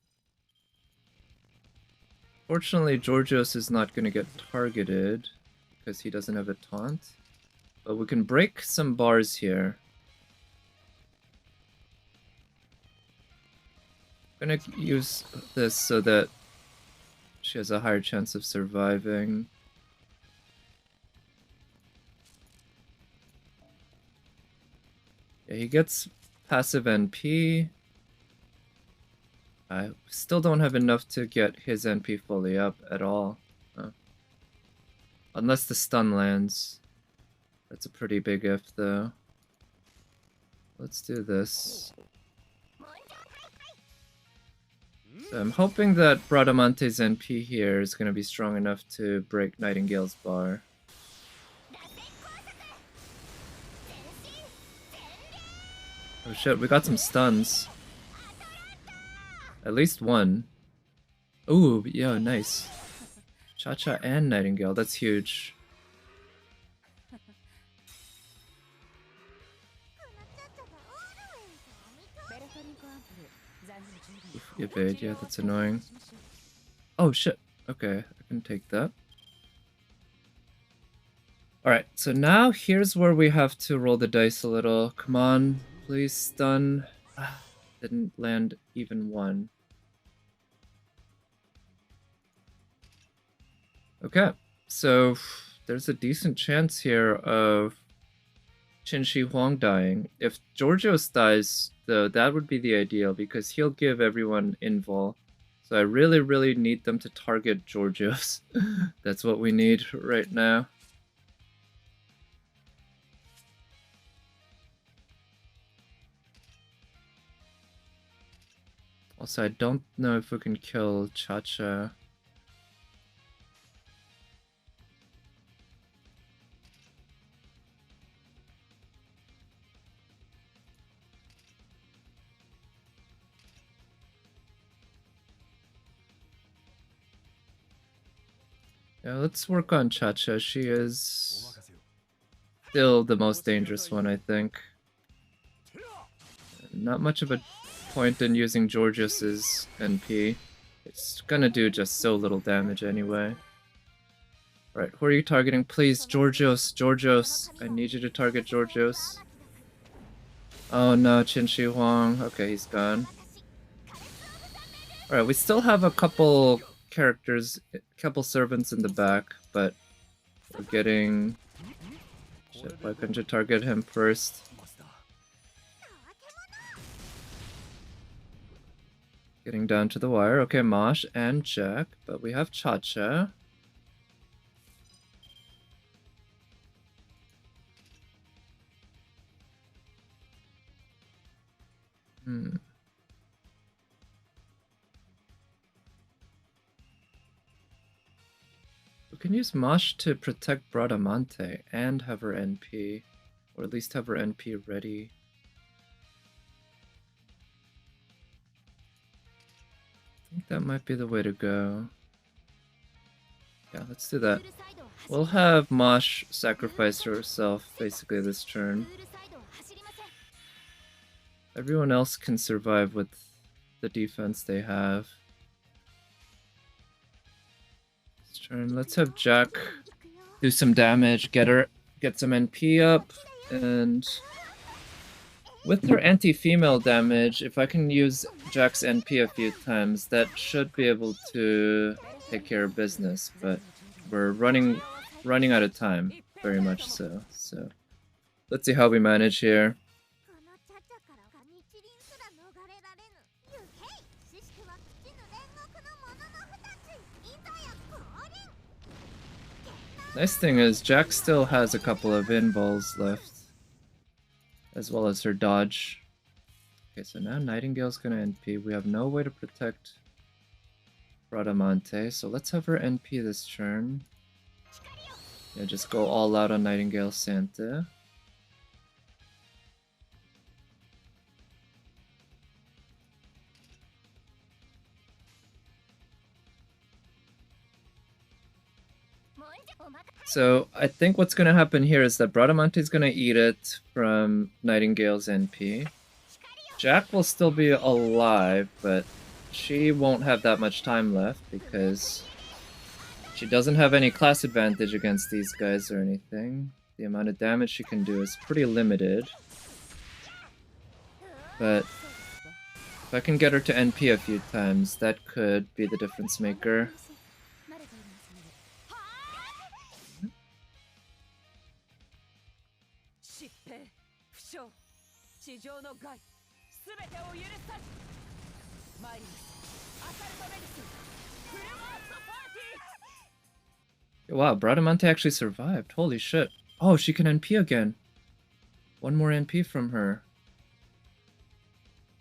Speaker 1: Fortunately, Georgios is not going to get targeted because he doesn't have a taunt. But we can break some bars here. I'm going to use this so that she has a higher chance of surviving. Yeah, he gets passive NP. I still don't have enough to get his NP fully up at all. Unless the stun lands. That's a pretty big if, though. Let's do this. So I'm hoping that Bradamante's NP here is going to be strong enough to break Nightingale's bar. Oh shit, we got some stuns. At least one. Ooh, yeah, nice. Cha-Cha and Nightingale, that's huge. Evade, yeah, that's annoying. Oh shit, okay, I can take that. Alright, so now here's where we have to roll the dice a little. Come on, please stun. Didn't land even one. Okay, so there's a decent chance here of Qinshi Huang dying. If Georgios dies, though, that would be the ideal because he'll give everyone invul. So I really, really need them to target Georgios. That's what we need right now. Also, I don't know if we can kill Cha-Cha. Yeah, let's work on Cha-Cha. She is still the most dangerous one, I think. Not much of a point in using Georgios's NP. It's gonna do just so little damage anyway. Right, who are you targeting? Please, Georgios, Georgios. I need you to target Georgios. Oh no, Qin Shi Huang. Okay, he's gone. Alright, we still have a couple characters, couple servants in the back, but we're getting... Shit, why couldn't you target him first? Getting down to the wire. Okay, Mosh and Jack, but we have Cha-Cha. We can use Mosh to protect Bradamante and have her NP, or at least have her NP ready. I think that might be the way to go. Yeah, let's do that. We'll have Mosh sacrifice herself basically this turn. Everyone else can survive with the defense they have. This turn, let's have Jack do some damage, get some NP up, and with her anti-female damage, if I can use Jack's NP a few times, that should be able to take care of business, but we're running out of time, very much so. So let's see how we manage here. Nice thing is Jack still has a couple of invols left, as well as her dodge. Okay, so now Nightingale's gonna NP. We have no way to protect Bradamante, so let's have her NP this turn. Yeah, just go all out on Nightingale Santa. So I think what's going to happen here is that Bradamante is going to eat it from Nightingale's NP. Jack will still be alive, but she won't have that much time left because she doesn't have any class advantage against these guys or anything. The amount of damage she can do is pretty limited. But if I can get her to NP a few times, that could be the difference maker. Wow, Bradamante actually survived. Holy shit. Oh, she can NP again. One more NP from her.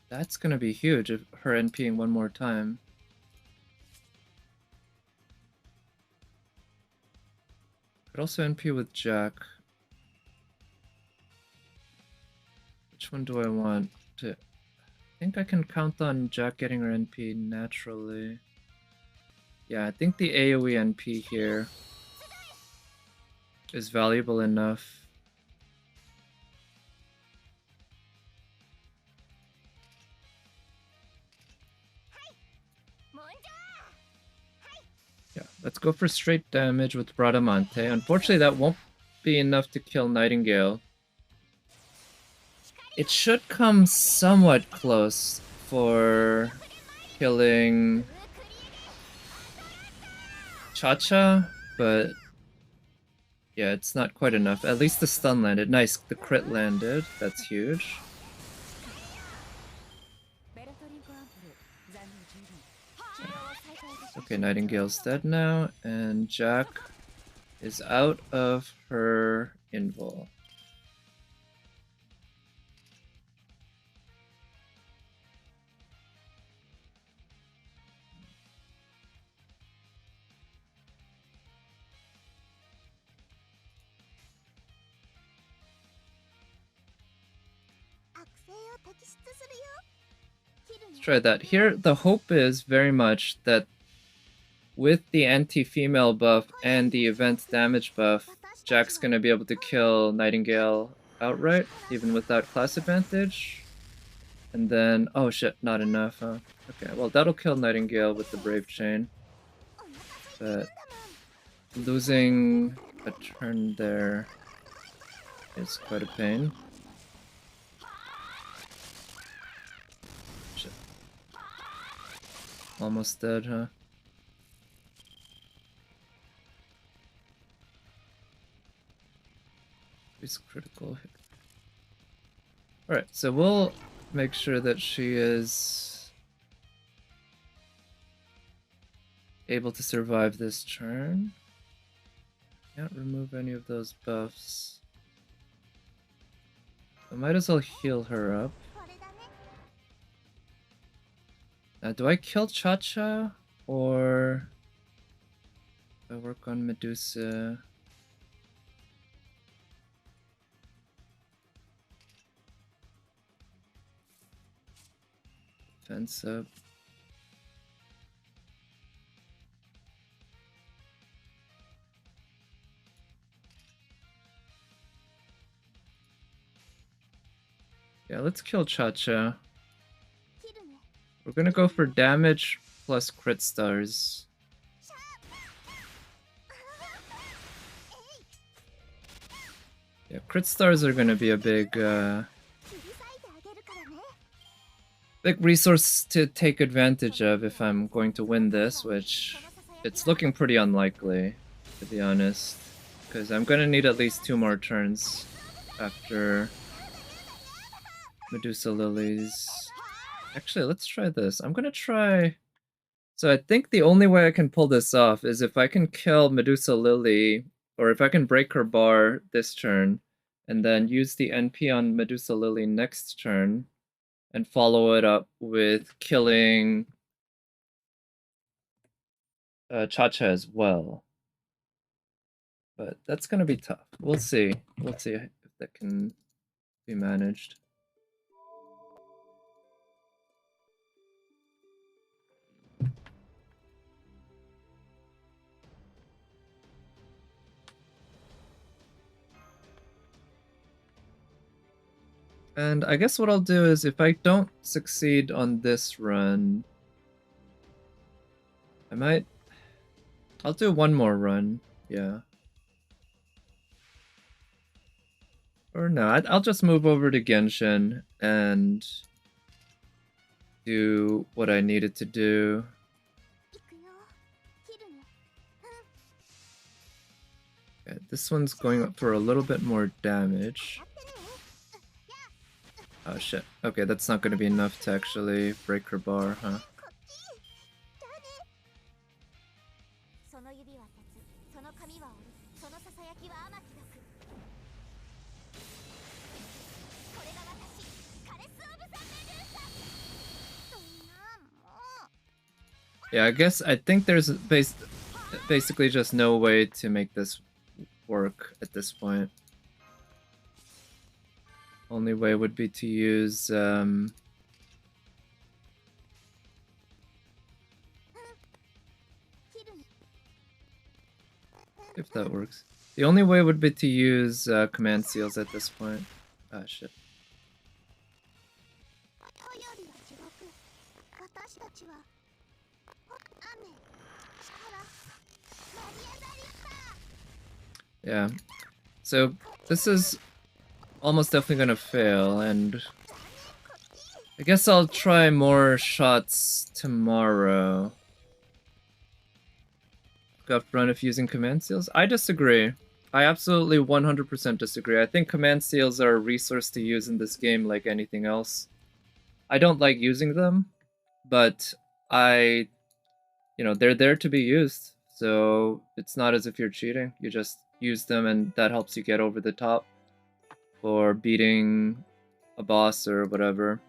Speaker 1: That's gonna be huge, if her NPing one more time. Could also NP with Jack. Which one do I want to... I think I can count on Jack getting her NP naturally. Yeah, I think the AoE NP here is valuable enough. Yeah, let's go for straight damage with Bradamante. Unfortunately, that won't be enough to kill Nightingale. It should come somewhat close for killing Cha-Cha, but yeah, it's not quite enough. At least the stun landed. Nice, the crit landed. That's huge. Okay, Nightingale's dead now, and Jack is out of her invul. Let's try that. Here, the hope is very much that with the anti-female buff and the event damage buff, Jack's gonna be able to kill Nightingale outright, even without class advantage. And then, oh shit, not enough, huh? Okay, well that'll kill Nightingale with the Brave Chain. But losing a turn there is quite a pain. Shit. Almost dead, huh? He's critical hit. Alright, so we'll make sure that she is able to survive this turn. Can't remove any of those buffs. I might as well heal her up. Now, do I kill Cha-Cha or do I work on Medusa? Defense up. Yeah, let's kill Cha-Cha. We're gonna go for damage plus crit stars. Yeah, crit stars are gonna be a big resource to take advantage of if I'm going to win this, which it's looking pretty unlikely, to be honest. Because I'm gonna need at least 2 more turns after Medusa Lilies. Actually, let's try this. I'm gonna try... So I think the only way I can pull this off is if I can kill Medusa Lily, or if I can break her bar this turn, and then use the NP on Medusa Lily next turn, and follow it up with killing Cha-Cha as well. But that's gonna be tough. We'll see. We'll see if that can be managed. And I guess what I'll do is if I don't succeed on this run, I'll do one more run, yeah. Or no, I'll just move over to Genshin and do what I needed to do. Okay, this one's going up for a little bit more damage. Oh shit. Okay, that's not going to be enough to actually break her bar, huh? Yeah, I think there's basically just no way to make this work at this point. Only way would be to use if that works. The only way would be to use command seals at this point. Ah, shit. Yeah, so this is almost definitely gonna fail, and I guess I'll try more shots tomorrow. Got front if using command seals? I disagree. I absolutely 100% disagree. I think command seals are a resource to use in this game like anything else. I don't like using them, but they're there to be used. So it's not as if you're cheating. You just use them and that helps you get over the top for beating a boss or whatever.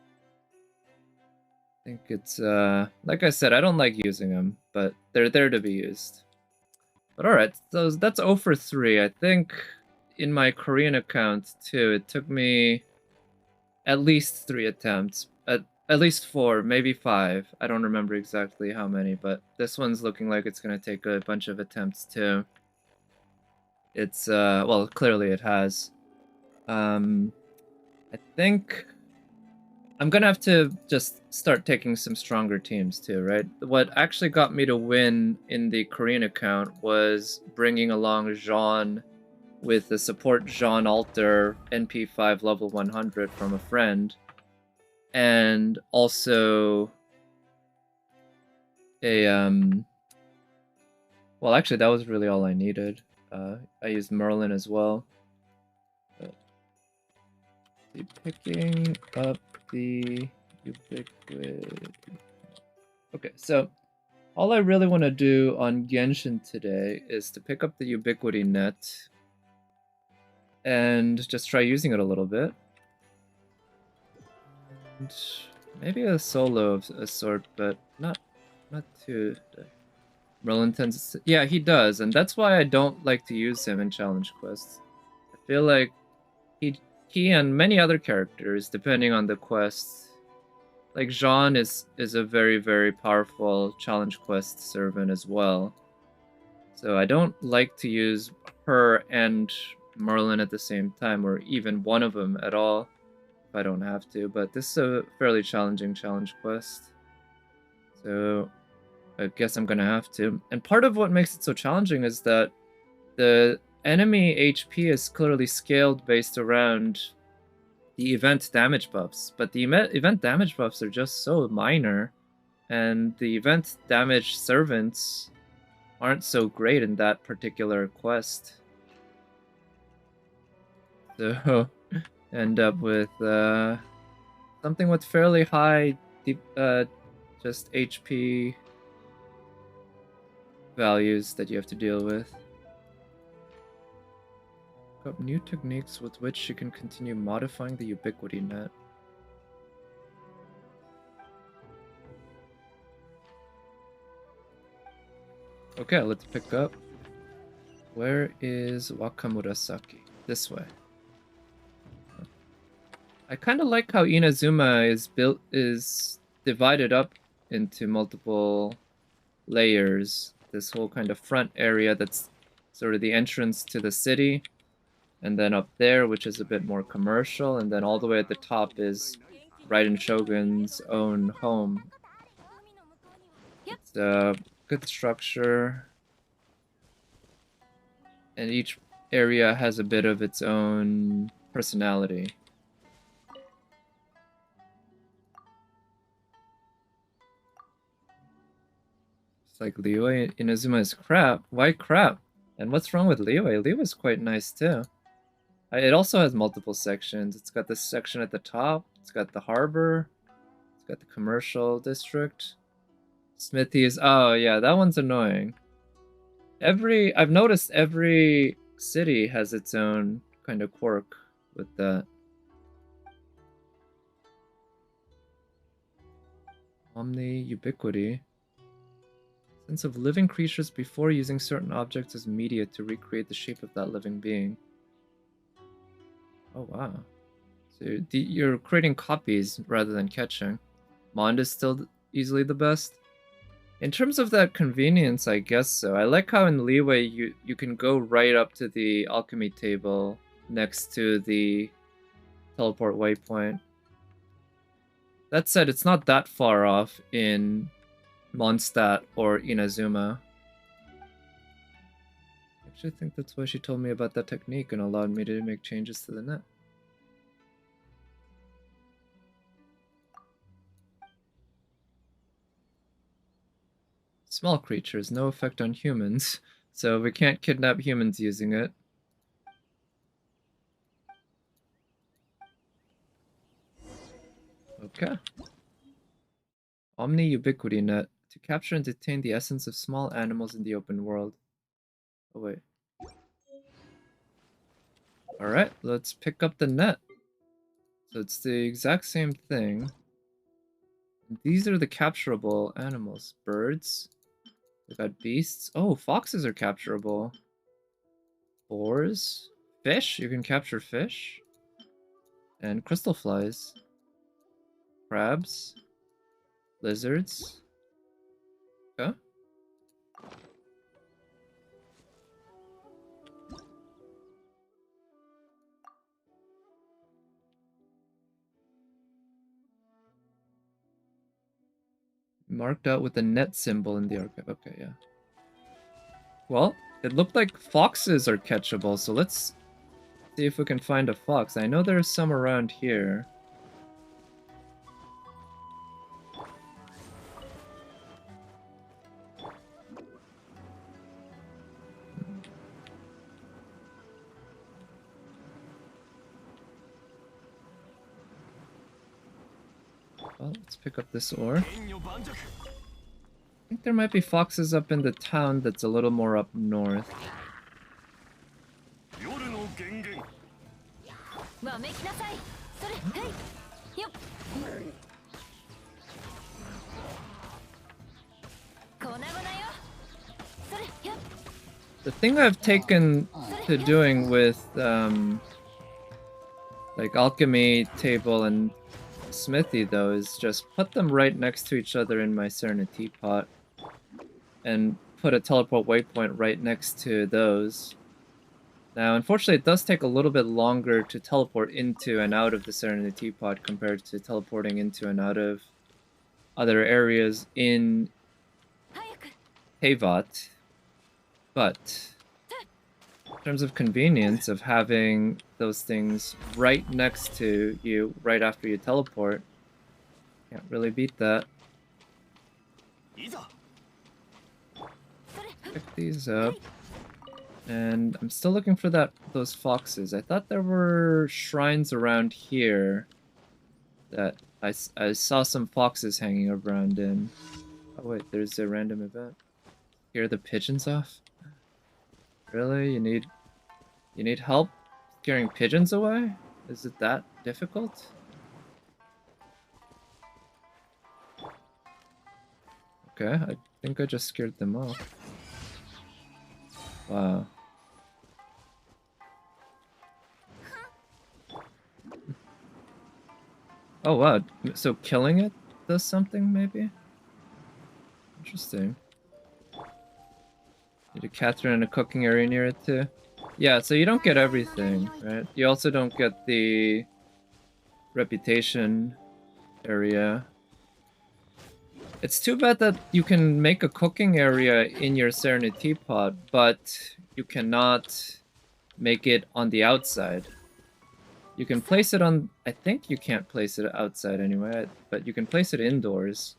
Speaker 1: I think it's, like I said, I don't like using them, but they're there to be used. But alright, so that's 0 for 3. I think in my Korean account too, it took me at least 3 attempts. at least 4, maybe 5. I don't remember exactly how many, but this one's looking like it's gonna take a bunch of attempts too. It's well, clearly it has. I think I'm gonna have to just start taking some stronger teams too, right? What actually got me to win in the Korean account was bringing along Jean with the support Jean Alter NP5 level 100 from a friend, and also a well, actually that was really all I needed. I used Merlin as well. Picking up the ubiquity. Okay, so all I really want to do on Genshin today is to pick up the ubiquity net and just try using it a little bit. And maybe a solo of a sort, but not too. Merlin tends to, yeah, he does, and that's why I don't like to use him in challenge quests. I feel like he and many other characters, depending on the quest, like Jean is a very, very powerful challenge quest servant as well. So I don't like to use her and Merlin at the same time, or even one of them at all, if I don't have to. But this is a fairly challenging challenge quest, so I guess I'm gonna have to. And part of what makes it so challenging is that the enemy HP is clearly scaled based around the event damage buffs, but the event damage buffs are just so minor, and the event damage servants aren't so great in that particular quest. So end up with something with fairly high just HP values that you have to deal with. Got new techniques with which you can continue modifying the ubiquity net. Okay, let's pick up. Where is Wakamurasaki? This way. I kind of like how Inazuma is divided up into multiple layers. This whole kind of front area that's sort of the entrance to the city, and then up there, which is a bit more commercial, and then all the way at the top is Raiden Shogun's own home. It's a good structure, and each area has a bit of its own personality. It's like Liyue Inazuma is crap. Why crap? And what's wrong with Liyue? Liyue is quite nice too. It also has multiple sections. It's got this section at the top. It's got the harbor. It's got the commercial district. Smithy is... Oh, yeah, that one's annoying. I've noticed every city has its own kind of quirk with that. Omni ubiquity. Sense of living creatures before using certain objects as media to recreate the shape of that living being. Oh, wow. So you're creating copies rather than catching. Mond is still easily the best. In terms of that convenience, I guess so. I like how in Liyue you can go right up to the alchemy table next to the teleport waypoint. That said, it's not that far off in Mondstadt or Inazuma. I actually think that's why she told me about that technique and allowed me to make changes to the net. Small creatures, no effect on humans, so we can't kidnap humans using it. Okay. Omni Ubiquity Net. To capture and detain the essence of small animals in the open world. Oh, wait. Alright, let's pick up the net. So it's the exact same thing. These are the capturable animals. Birds. We got beasts. Oh, foxes are capturable. Boars. Fish. You can capture fish. And crystal flies. crabs, lizards. Okay. Marked out with the net symbol in the archive. Okay, yeah. Well, it looked like foxes are catchable, so let's see if we can find a fox. I know there's some around here. Well, let's pick up this ore. I think there might be foxes up in the town that's a little more up north. The thing I've taken to doing with like alchemy table and smithy though is just put them right next to each other in my Serenity pot and put a teleport waypoint right next to those. Now unfortunately it does take a little bit longer to teleport into and out of the Serenity pod compared to teleporting into and out of other areas in Havat, but in terms of convenience of having those things right next to you right after you teleport, can't really beat that. Pick these up. And I'm still looking for those foxes. I thought there were shrines around here that I saw some foxes hanging around in. Oh wait, there's a random event. Scare the pigeons off? Really? You need help scaring pigeons away? Is it that difficult? Okay, I think I just scared them off. Wow. Oh wow, so killing it does something maybe? Interesting. Need a Catherine and a cooking area near it too. Yeah, so you don't get everything, right? You also don't get the reputation area. It's too bad that you can make a cooking area in your Serenity pod, but you cannot make it on the outside. You can place it on... I think you can't place it outside anyway, but you can place it indoors.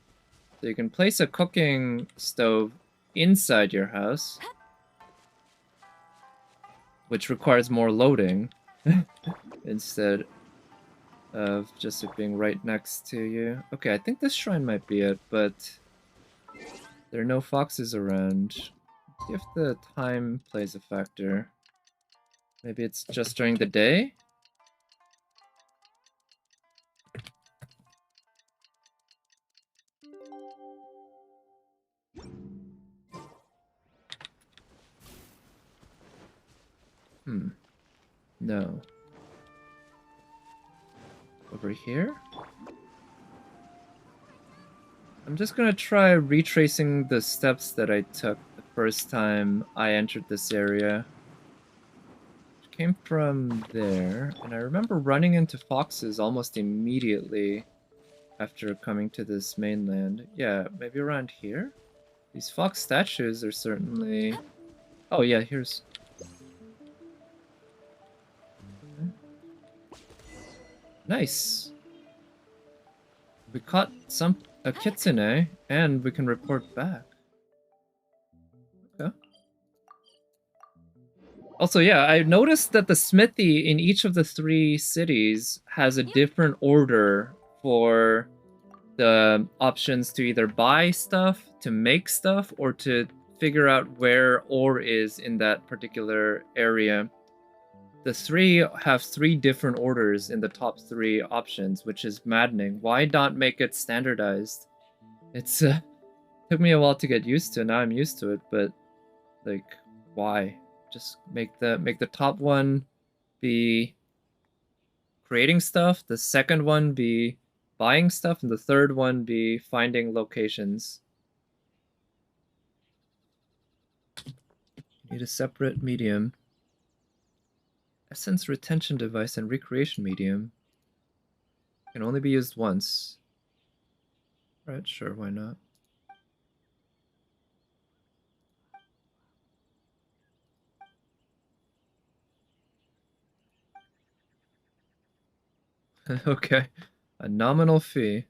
Speaker 1: So you can place a cooking stove inside your house, which requires more loading instead of just it being right next to you. Okay, I think this shrine might be it, but there are no foxes around. See if the time plays a factor. Maybe it's just during the day? No. Over here? I'm just gonna try retracing the steps that I took the first time I entered this area. It came from there, and I remember running into foxes almost immediately after coming to this mainland. Yeah, maybe around here? These fox statues are certainly... Oh yeah, here's... Nice! We caught a kitsune, and we can report back. Okay. Also, yeah, I noticed that the smithy in each of the 3 cities has a different order for the options to either buy stuff, to make stuff, or to figure out where ore is in that particular area. The 3 have 3 different orders in the top 3 options, which is maddening. Why not make it standardized? It's took me a while to get used to. Now I'm used to it, but like, why? Just make the top one be creating stuff, the second one be buying stuff, and the third one be finding locations. Need a separate medium. Essence retention device and recreation medium can only be used once. Right, sure, why not? Okay, a nominal fee. A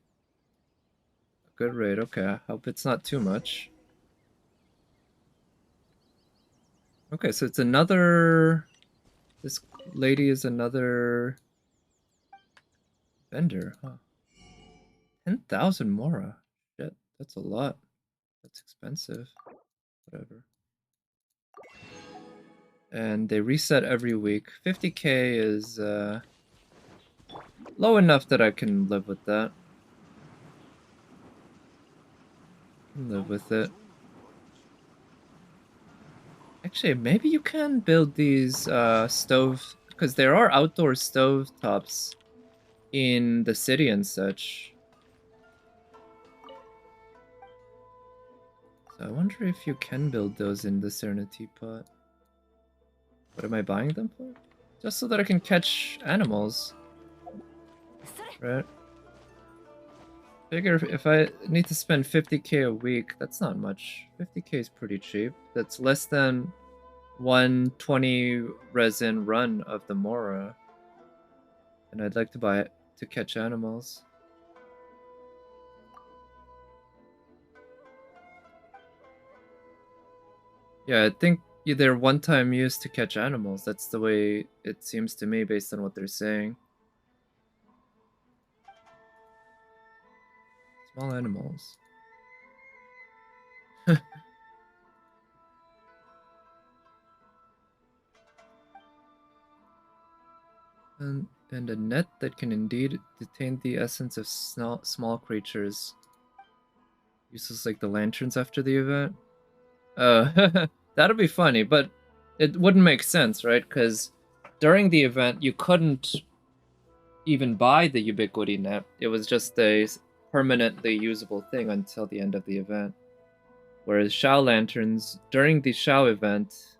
Speaker 1: good rate, okay. I hope it's not too much. Okay, so it's another... This lady is another vendor, huh? 10,000 Mora. Shit, that's a lot. That's expensive. Whatever. And they reset every week. 50k is low enough that I can live with that. Live with it. Actually, maybe you can build these stove, because there are outdoor stove tops in the city and such. So I wonder if you can build those in the Serenity Pot. What am I buying them for? Just so that I can catch animals. Right? Figure if I need to spend 50k a week, that's not much. 50k is pretty cheap. That's less than 120 resin run of the Mora. And I'd like to buy it to catch animals. Yeah, I think they're one-time use to catch animals. That's the way it seems to me based on what they're saying. Small animals. and a net that can indeed detain the essence of small creatures. Uses like the lanterns after the event. That'll be funny, but it wouldn't make sense, right? Because during the event, you couldn't even buy the Ubiquity net. It was just a permanently usable thing until the end of the event. Whereas Shao lanterns, during the Shao event,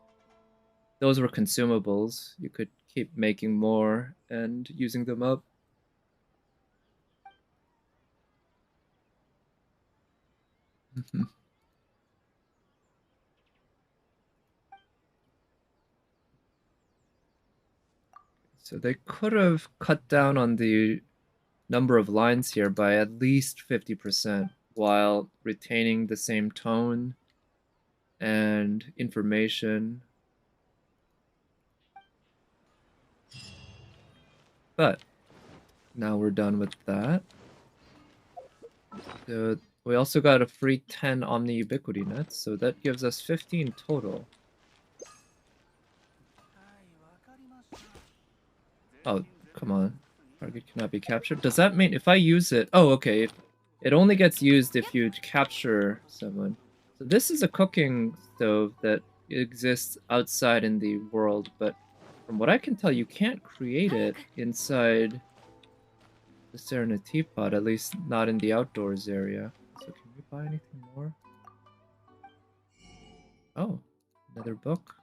Speaker 1: those were consumables. You could keep making more and using them up. So they could have cut down on the number of lines here by at least 50% while retaining the same tone and information. But now we're done with that. So we also got a free 10 Omni Ubiquity nets, so that gives us 15 total. Oh, come on. Target cannot be captured. Does that mean if I use it... Oh, okay. It only gets used if you capture someone. So this is a cooking stove that exists outside in the world, but from what I can tell, you can't create it inside the Serenity Pod, at least not in the outdoors area. So can we buy anything more? Oh, another book.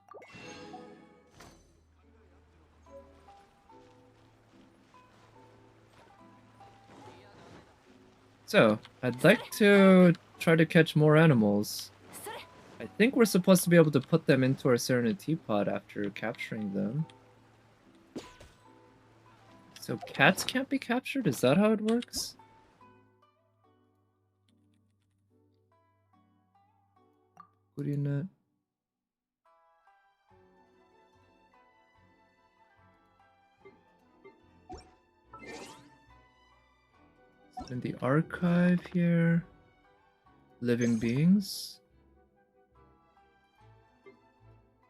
Speaker 1: So, I'd like to try to catch more animals. I think we're supposed to be able to put them into our Serenity Pod after capturing them. So cats can't be captured? Is that how it works? Booty net. In the archive here. Living beings.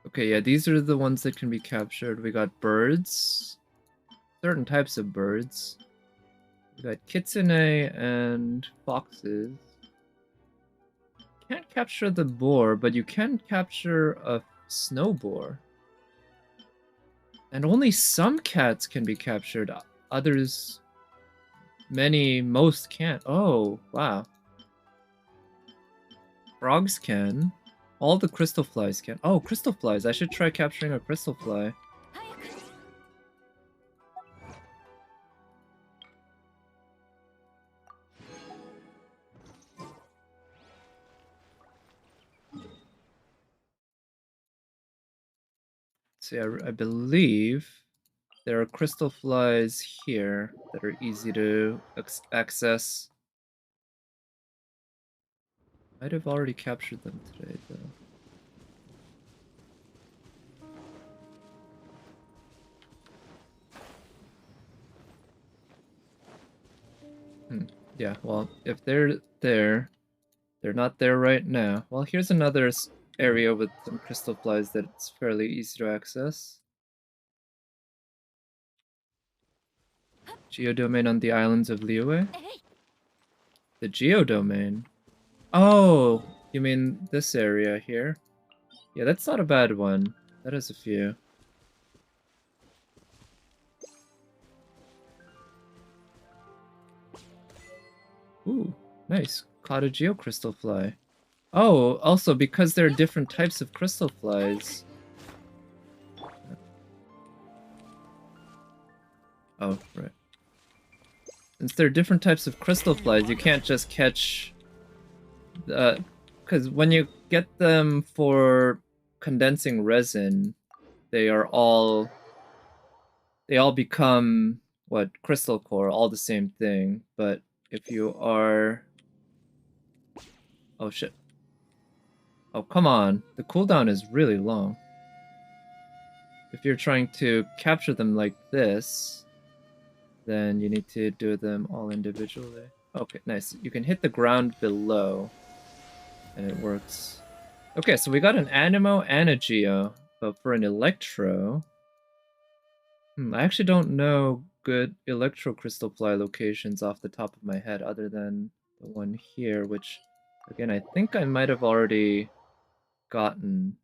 Speaker 1: Okay, yeah, these are the ones that can be captured. We got birds. Certain types of birds. We got kitsune and foxes. Can't capture the boar, but you can capture a snow boar. And only some cats can be captured. Others most can't. Oh, wow. Frogs can. All the crystal flies can. Oh, crystal flies. I should try capturing a crystal fly. See, I believe there are crystal flies here that are easy to access. Might have already captured them today, though. Yeah, well, if they're there, they're not there right now. Well, here's another area with some crystal flies that's fairly easy to access. Geodomain on the islands of Liyue? The geodomain? Oh, you mean this area here? Yeah, that's not a bad one. That has a few. Ooh, nice. Caught a geocrystal fly. Oh, also because there are different types of crystal flies. Oh, right. Since there are different types of crystal flies, you can't just catch... because when you get them for condensing resin, they all become, what, crystal core, all the same thing. But if you are... Oh, shit. Oh, come on. The cooldown is really long. If you're trying to capture them like this, then you need to do them all individually. Okay, nice. You can hit the ground below, and it works. Okay, so we got an Animo and a Geo, but for an Electro... I actually don't know good Electro Crystal Fly locations off the top of my head other than the one here, which, again, I think I might have already gotten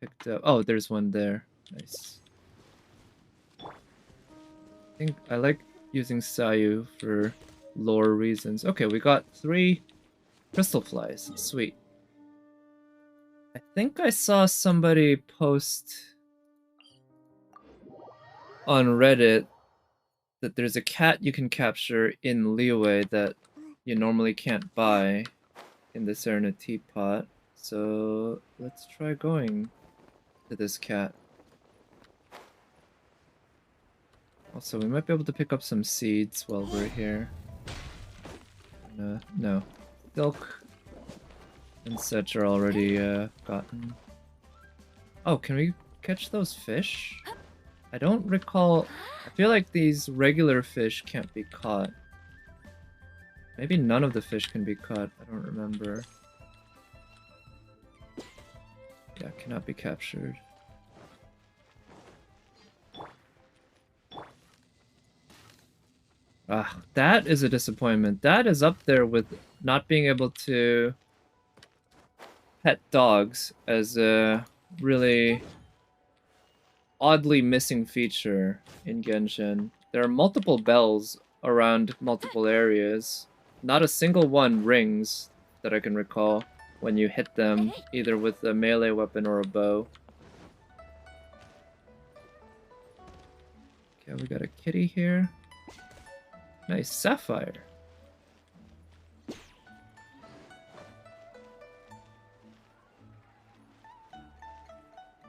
Speaker 1: picked up. Oh, there's one there. Nice. I think I like using Sayu for lore reasons. Okay, we got 3 crystal flies. Sweet. I think I saw somebody post on Reddit that there's a cat you can capture in Liyue that you normally can't buy in the Serena Teapot. So let's try going to this cat. Also, we might be able to pick up some seeds while we're here. No. Silk and such are already gotten. Oh, can we catch those fish? I don't recall. I feel like these regular fish can't be caught. Maybe none of the fish can be caught. I don't remember. Yeah, cannot be captured. Ah, that is a disappointment. That is up there with not being able to pet dogs as a really oddly missing feature in Genshin. There are multiple bells around multiple areas. Not a single one rings that I can recall when you hit them, either with a melee weapon or a bow. Okay, we got a kitty here. Nice, sapphire.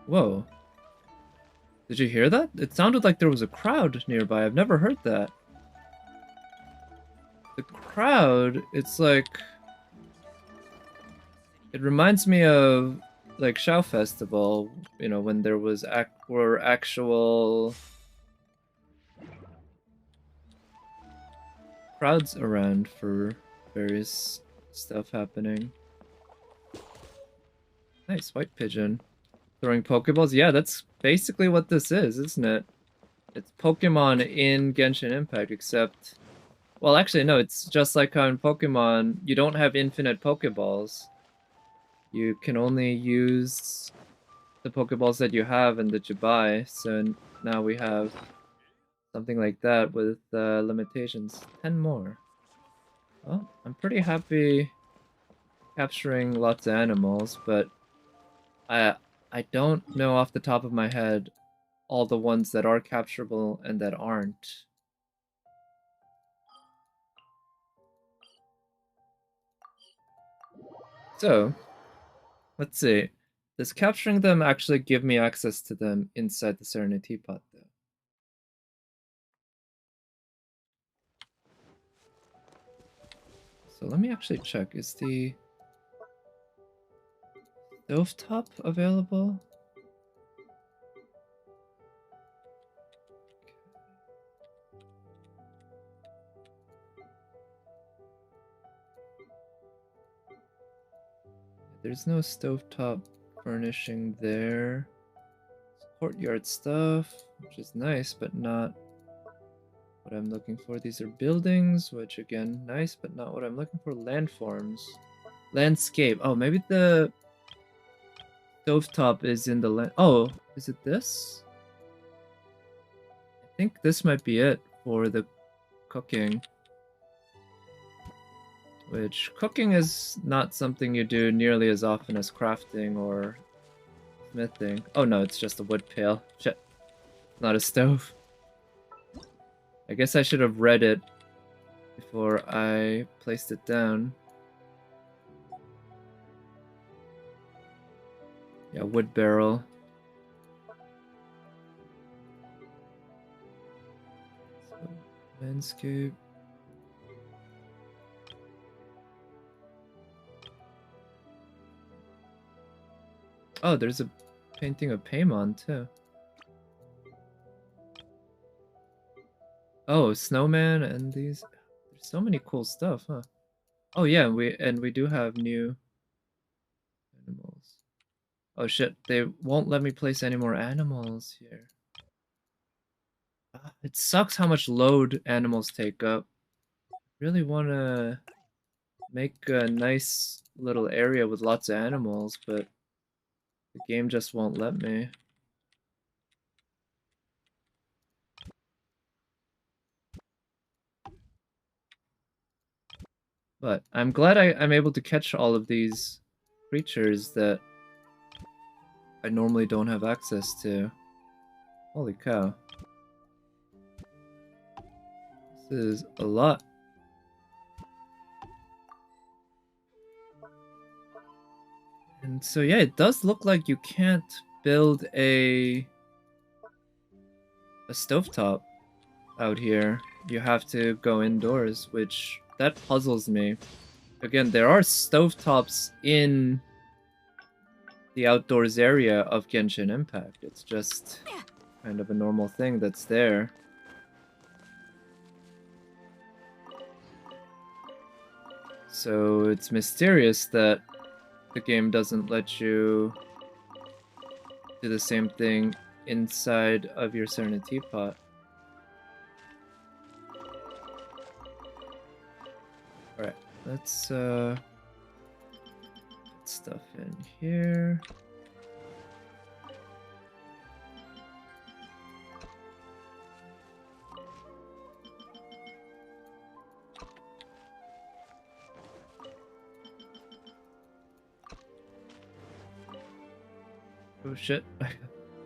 Speaker 1: Whoa. Did you hear that? It sounded like there was a crowd nearby. I've never heard that. The crowd, it's like... It reminds me of, like, Shao Festival, you know, when there was were actual crowds around for various stuff happening. Nice, white pigeon. Throwing Pokeballs? Yeah, that's basically what this is, isn't it? It's Pokemon in Genshin Impact, except... Well, actually, no, it's just like how in Pokemon, you don't have infinite Pokeballs. You can only use the Pokeballs that you have and that you buy, so now we have Something like that with limitations. 10 more. Well, I'm pretty happy capturing lots of animals, but I I don't know off the top of my head all the ones that are capturable and that aren't. So, let's see. Does capturing them actually give me access to them inside the Serenity Pot, though? So let me actually check. Is the stovetop available? There's no stovetop furnishing there. Courtyard stuff, which is nice, but not what I'm looking for. These are buildings, which again, nice, but not what I'm looking for. Landforms. Landscape. Oh, maybe the stovetop is in the land. Oh, is it this? I think this might be it for the cooking. Which, cooking is not something you do nearly as often as crafting or smithing. Oh no, it's just a wood pail. Shit. Not a stove. I guess I should have read it before I placed it down. Yeah, wood barrel. So, landscape. Oh, there's a painting of Paimon too. Oh, snowman and these. There's so many cool stuff, huh? Oh yeah, we do have new animals. Oh shit, they won't let me place any more animals here. It sucks how much load animals take up. Really want to make a nice little area with lots of animals, but the game just won't let me. But I'm glad I'm able to catch all of these creatures that I normally don't have access to. Holy cow. This is a lot. And so yeah, it does look like you can't build a stovetop out here. You have to go indoors, which that puzzles me. Again, there are stovetops in the outdoors area of Genshin Impact. It's just kind of a normal thing that's there. So it's mysterious that the game doesn't let you do the same thing inside of your Serenity Pot. Alright, let's put stuff in here. Oh shit.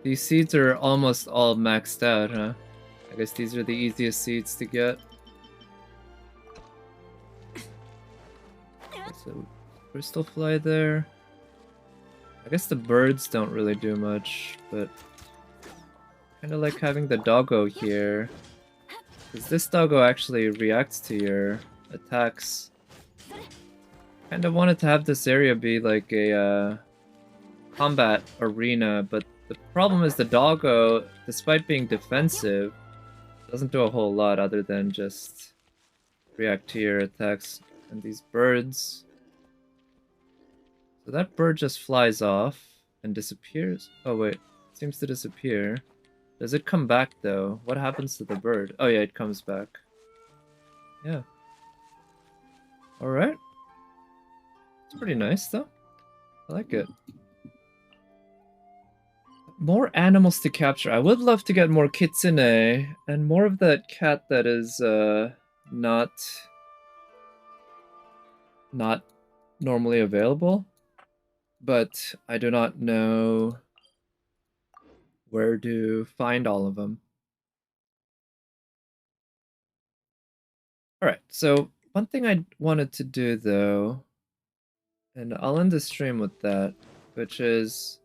Speaker 1: These seeds are almost all maxed out, huh? I guess these are the easiest seeds to get. So, crystal fly there. I guess the birds don't really do much, but kind of like having the doggo here. Because this doggo actually reacts to your attacks. Kind of wanted to have this area be like a combat arena, but the problem is the doggo, despite being defensive, doesn't do a whole lot other than just react to your attacks. And these birds... So that bird just flies off and disappears. Oh wait, it seems to disappear. Does it come back though? What happens to the bird? Oh yeah, it comes back. Yeah. Alright. It's pretty nice though. I like it. Let more animals to capture. I would love to get more kitsune and more of that cat that is not normally available, but I do not know where to find all of them. Alright, so one thing I wanted to do though, and I'll end the stream with that, which is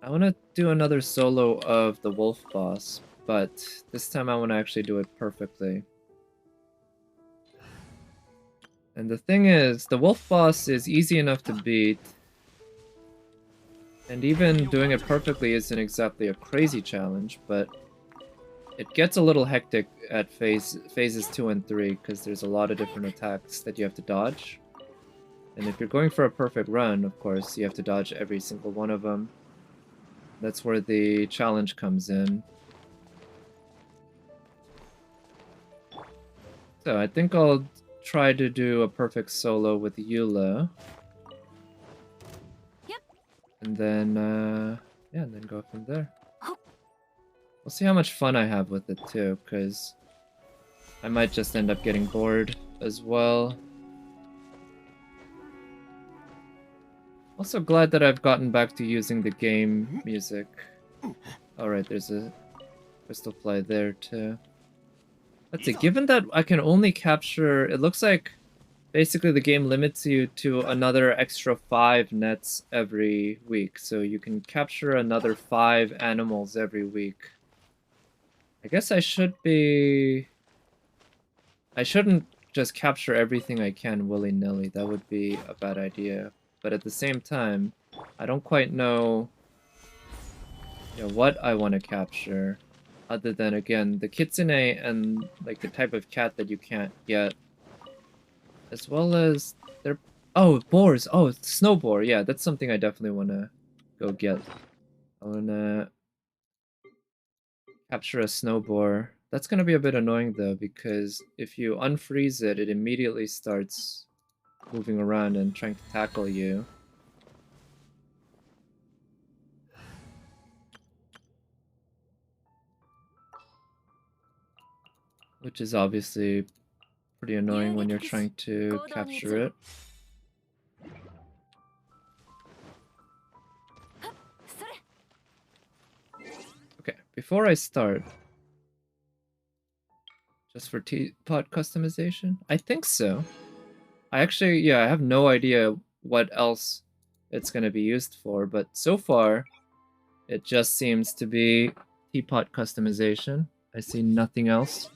Speaker 1: I want to do another solo of the wolf boss, but this time I want to actually do it perfectly. And the thing is, the wolf boss is easy enough to beat, and even doing it perfectly isn't exactly a crazy challenge, but it gets a little hectic at phases 2 and 3 because there's a lot of different attacks that you have to dodge. And if you're going for a perfect run, of course, you have to dodge every single one of them. That's where the challenge comes in. So I think I'll try to do a perfect solo with Eula.
Speaker 2: Yep.
Speaker 1: And then, yeah, and then go from there. We'll see how much fun I have with it too, because I might just end up getting bored as well. Also glad that I've gotten back to using the game music. Alright, there's a crystal fly there too. Let's see, given that I can only capture... It looks like basically the game limits you to another extra 5 nets every week. So you can capture another 5 animals every week. I guess I should be... I shouldn't just capture everything I can willy-nilly. That would be a bad idea. But at the same time, I don't quite know what I want to capture. Other than, again, the kitsune and like the type of cat that you can't get. As well as their... Oh, boars! Oh, snow boar! Yeah, that's something I definitely want to go get. I want to capture a snow boar. That's going to be a bit annoying though, because if you unfreeze it, it immediately starts moving around and trying to tackle you. Which is obviously pretty annoying when you're trying to capture it. Okay, before I start, just for teapot customization? I think so. I actually, yeah, I have no idea what else it's going to be used for, but so far, it just seems to be teapot customization. I see nothing else.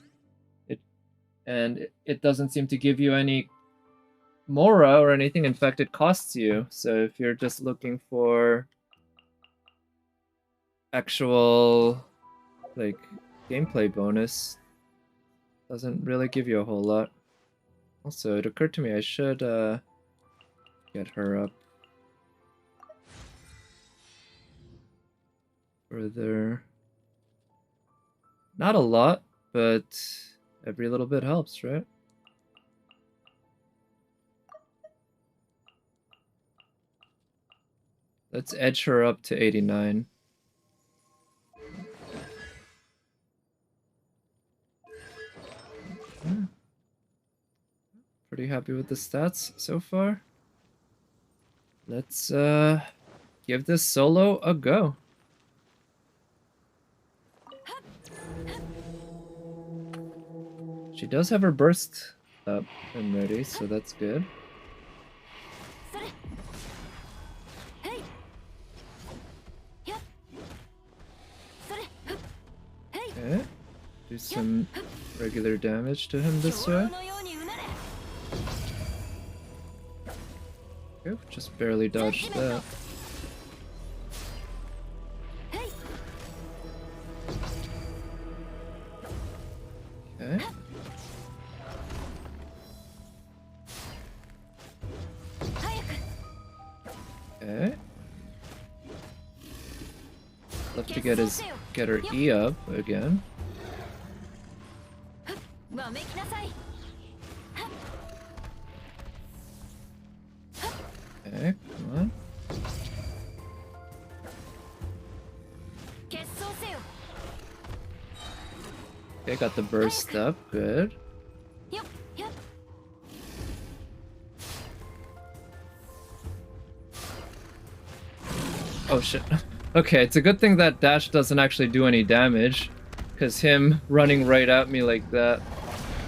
Speaker 1: It doesn't seem to give you any mora or anything. In fact, it costs you. So if you're just looking for actual, like, gameplay bonus, doesn't really give you a whole lot. Also, it occurred to me I should get her up further. Not a lot, but every little bit helps, right? Let's edge her up to 89. Yeah. Pretty happy with the stats so far. Let's give this solo a go. She does have her burst up and ready, so that's good. Okay, do some regular damage to him this way. Okay, just barely dodged that. Okay. Okay. Love to get her E up again. Okay, come on. Okay, got the burst up. Good. Oh shit. Okay, it's a good thing that dash doesn't actually do any damage, because him running right at me like that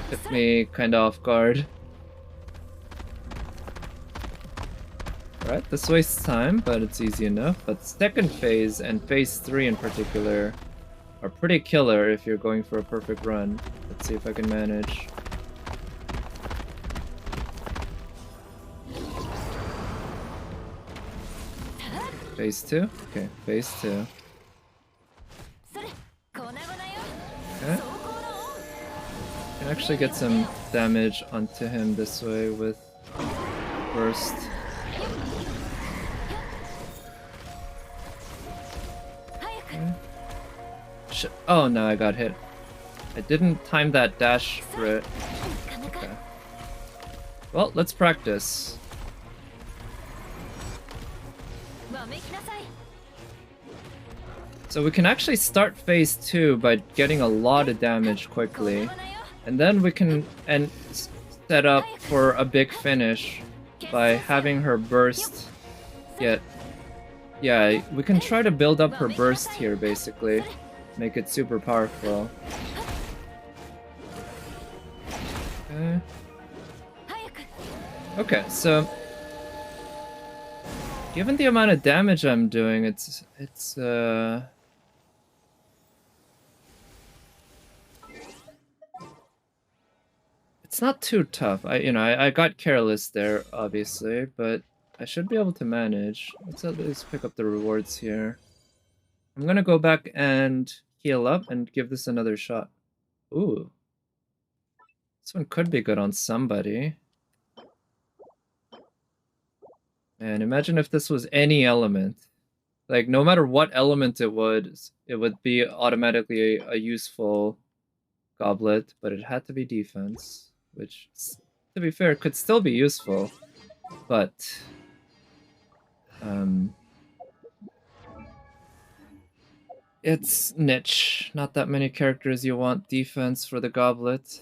Speaker 1: took me kind of off guard. Alright, this wastes time, but it's easy enough. But second phase and phase 3 in particular are pretty killer if you're going for a perfect run. Let's see if I can manage. Phase 2? Okay, phase 2. Okay. Can actually get some damage onto him this way with burst. Okay. Shit. Oh no, I got hit. I didn't time that dash for it. Okay. Well, let's practice. So we can actually start phase 2 by getting a lot of damage quickly, and then we can set up for a big finish by having her burst get... Yeah, we can try to build up her burst here, basically. Make it super powerful. Okay. Okay, so... Given the amount of damage I'm doing, it's not too tough. I got careless there, obviously, but I should be able to manage. Let's at least pick up the rewards here. I'm gonna go back and heal up and give this another shot. Ooh. This one could be good on somebody. And imagine if this was any element. Like, no matter what element it would be automatically a useful goblet, but it had to be defense, which, to be fair, could still be useful, but it's niche. Not that many characters you want defense for the goblet.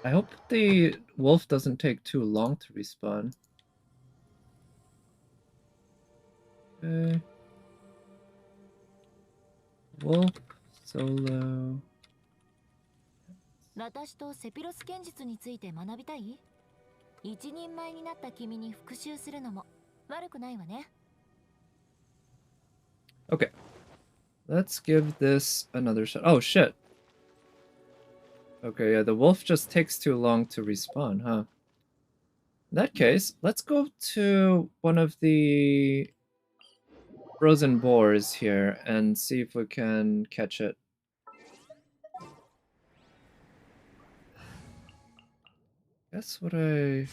Speaker 1: I hope the wolf doesn't take too long to respawn. Okay. Wolf, solo.
Speaker 2: 私とセピロス剣術について学びたい？一人前になった君に復習するのも悪くないわね。
Speaker 1: Okay. Let's give this another shot. Oh shit. Okay, yeah, the wolf just takes too long to respawn, huh? In that case, let's go to one of the frozen boars here and see if we can catch it. Guess what I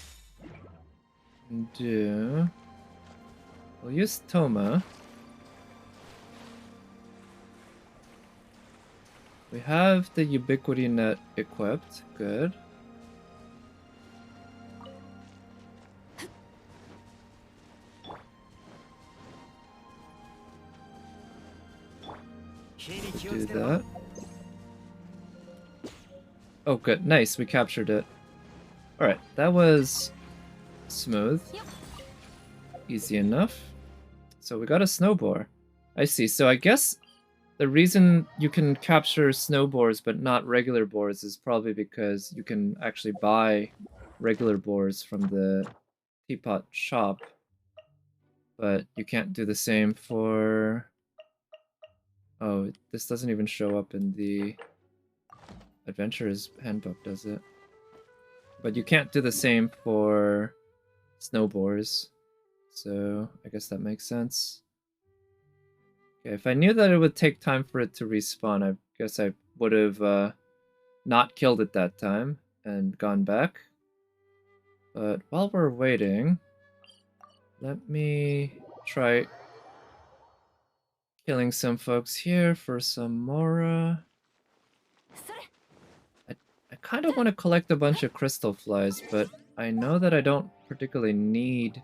Speaker 1: can do... We'll use Toma. We have the Ubiquity Net equipped. Good. Do that. Oh, good. Nice. We captured it. Alright, that was smooth. Easy enough. So we got a snowboar. I see. So I guess the reason you can capture snowboars but not regular boars is probably because you can actually buy regular boars from the teapot shop. But you can't do the same for... Oh, this doesn't even show up in the Adventurer's Handbook, does it? But you can't do the same for snowboars. So I guess that makes sense. Okay, if I knew that it would take time for it to respawn, I guess I would have not killed it that time and gone back. But while we're waiting, let me try killing some folks here for some Mora. I kind of want to collect a bunch of crystal flies, but I know that I don't particularly need...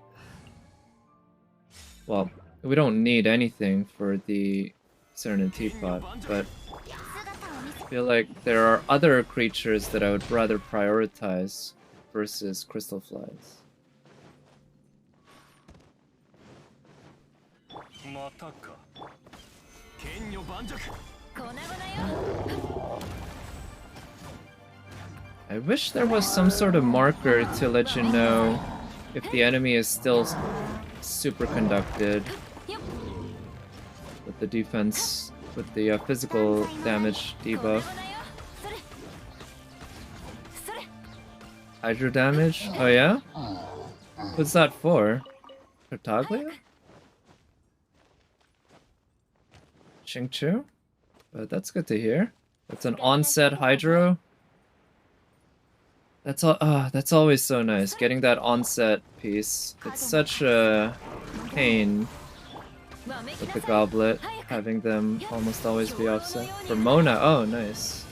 Speaker 1: Well, we don't need anything for the Serenity Teapot, but I feel like there are other creatures that I would rather prioritize versus crystal flies. I wish there was some sort of marker to let you know if the enemy is still superconducted with the defense, with the physical damage debuff. Hydro damage? Oh yeah? What's that for? Tartaglia? Xingqiu? But that's good to hear. That's an onset Hydro. That's all. That's always so nice. Getting that onset piece. It's such a pain with the goblet, having them almost always be offset. For Mona, oh nice.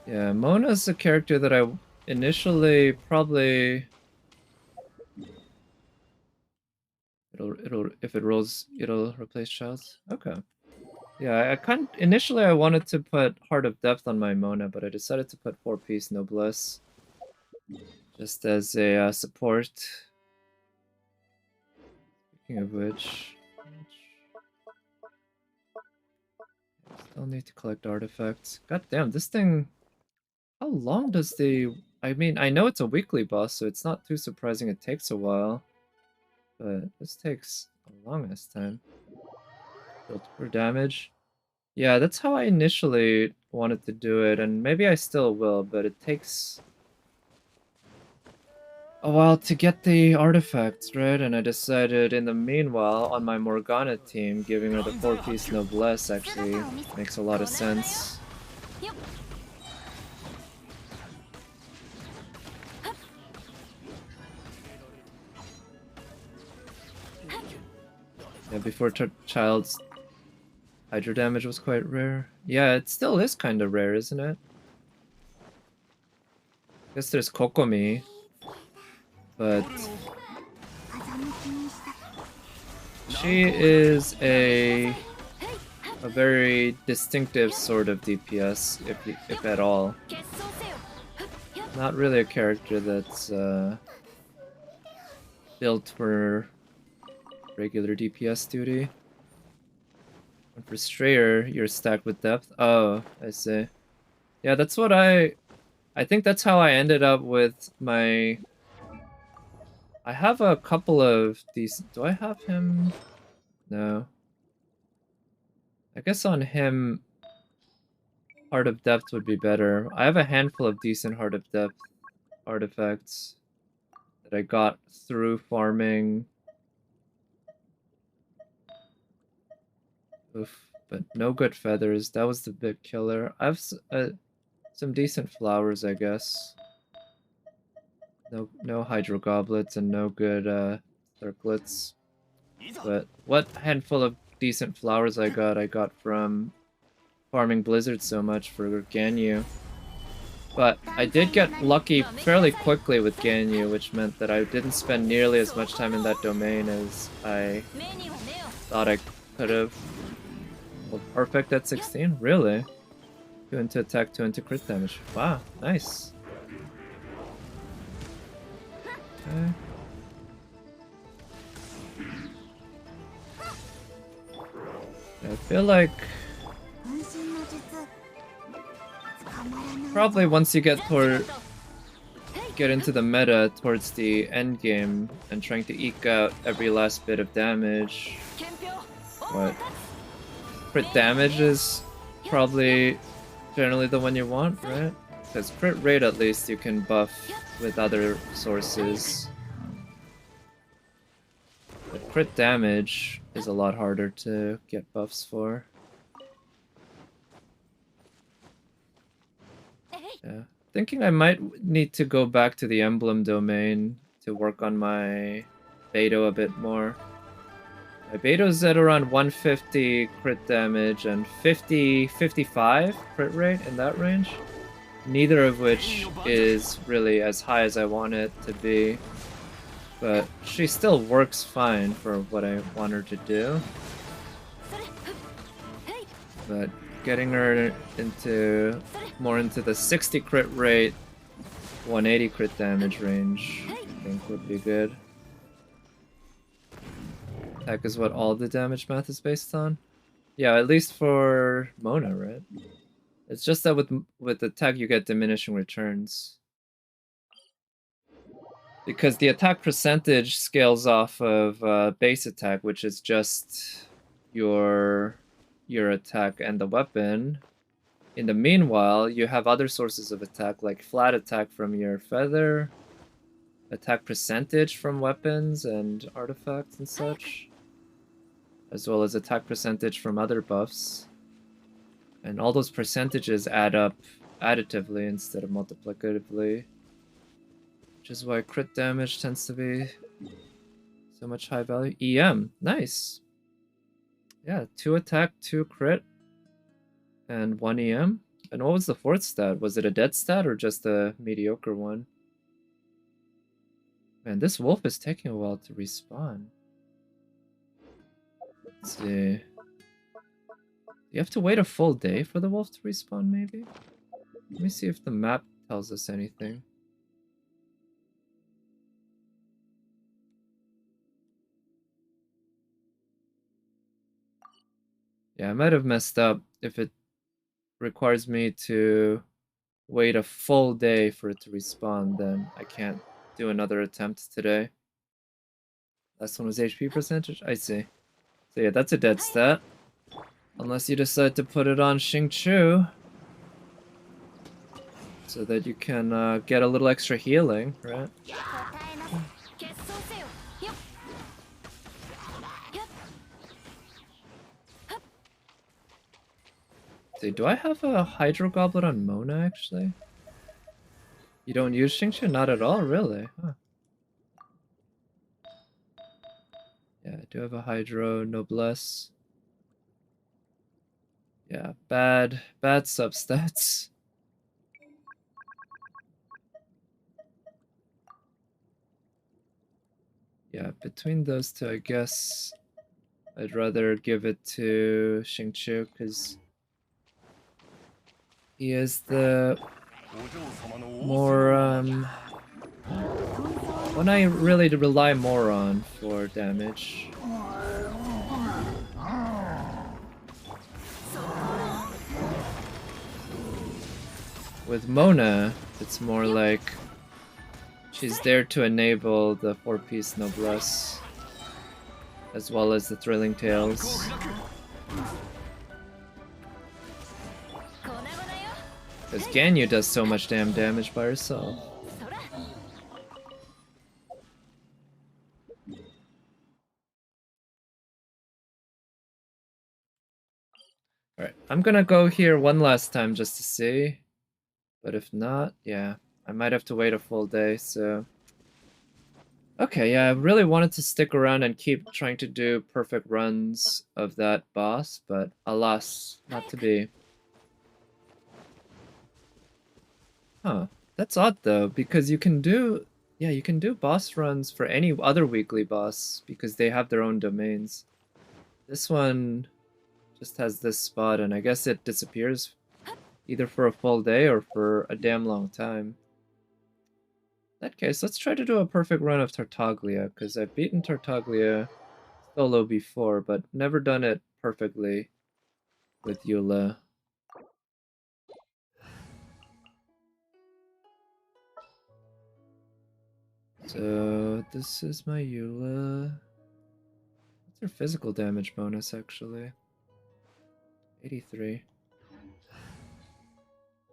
Speaker 1: Yeah, Mona's a character that I initially probably... if it rolls, it'll replace Child's. Okay. Yeah, initially I wanted to put Heart of Depth on my Mona, but I decided to put 4-piece Noblesse just as a support. Speaking of which, still need to collect artifacts. God damn, this thing. How long does the? I mean, I know it's a weekly boss, so it's not too surprising it takes a while, but this takes a long ass time. Built for damage. Yeah, that's how I initially wanted to do it, and maybe I still will, but it takes a while to get the artifacts, right? And I decided in the meanwhile, on my Morgana team, giving her the 4-piece Noblesse actually makes a lot of sense. Yeah, before Child's Hydro damage was quite rare. Yeah, it still is kind of rare, isn't it? I guess there's Kokomi, but she is a very distinctive sort of DPS, if at all. Not really a character that's built for regular DPS duty. And for Strayer, you're stacked with depth. Oh, I see. Yeah, that's what I think that's how I ended up with my... I have a couple of decent... Do I have him? No. I guess on him, Heart of Depth would be better. I have a handful of decent Heart of Depth artifacts that I got through farming. Oof, but no good feathers. That was the big killer. I have some decent flowers, I guess. No hydro goblets and no good circlets. But what handful of decent flowers I got from farming Blizzard so much for Ganyu. But I did get lucky fairly quickly with Ganyu, which meant that I didn't spend nearly as much time in that domain as I thought I could have. Well, perfect at 16? Really? 2 into attack, 2 into crit damage. Wow, nice. Okay. I feel like probably once you get into the meta towards the end game and trying to eke out every last bit of damage, what? Crit damage is probably generally the one you want, right? Because crit rate at least you can buff with other sources. But crit damage is a lot harder to get buffs for. Yeah. Thinking I might need to go back to the emblem domain to work on my Beto a bit more. My Beto's at around 150 crit damage and 55 crit rate, in that range. Neither of which is really as high as I want it to be. But she still works fine for what I want her to do. But getting her into more into the 60 crit rate, 180 crit damage range, I think would be good. Attack is what all the damage math is based on? Yeah, at least for Mona, right? It's just that with attack you get diminishing returns. Because the attack percentage scales off of base attack, which is just your attack and the weapon. In the meanwhile, you have other sources of attack, like flat attack from your feather, attack percentage from weapons and artifacts and such, as well as attack percentage from other buffs. And all those percentages add up additively instead of multiplicatively. Which is why crit damage tends to be so much high value. EM, nice. Yeah, 2 attack, 2 crit, and 1 EM. And what was the 4th stat? Was it a dead stat or just a mediocre one? Man, this wolf is taking a while to respawn. Let's see. You have to wait a full day for the wolf to respawn, maybe? Let me see if the map tells us anything. Yeah, I might have messed up. If it requires me to wait a full day for it to respawn, then I can't do another attempt today. Last one was HP percentage? I see. So yeah, that's a dead stat. Unless you decide to put it on Xingqiu. So that you can get a little extra healing, right? See, do I have a Hydro Goblet on Mona, actually? You don't use Xingqiu? Not at all, really? Huh. Yeah, I do have a Hydro Noblesse. Yeah, bad substats. Yeah, between those two, I guess I'd rather give it to Xingqiu, because he is the more, one I really rely more on for damage. With Mona, it's more like she's there to enable the 4-piece Noblesse, as well as the Thrilling Tales. Because Ganyu does so much damn damage by herself. Alright, I'm gonna go here one last time just to see. But if not, yeah, I might have to wait a full day, so... Okay, yeah, I really wanted to stick around and keep trying to do perfect runs of that boss, but alas, not to be. Huh, that's odd though, because you can do... Yeah, you can do boss runs for any other weekly boss, because they have their own domains. This one just has this spot, and I guess it disappears either for a full day or for a damn long time. In that case, let's try to do a perfect run of Tartaglia, because I've beaten Tartaglia solo before, but never done it perfectly with Eula. So, this is my Eula. What's her physical damage bonus, actually? 83.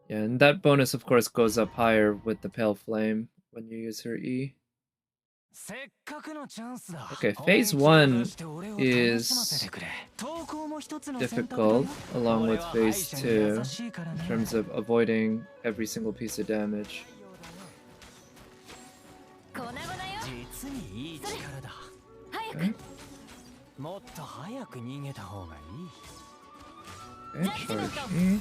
Speaker 1: Yeah, and that bonus, of course, goes up higher with the Pale Flame when you use her E. Okay, phase 1 is difficult, along with phase 2, in terms of avoiding every single piece of damage. Okay. Okay, charge E.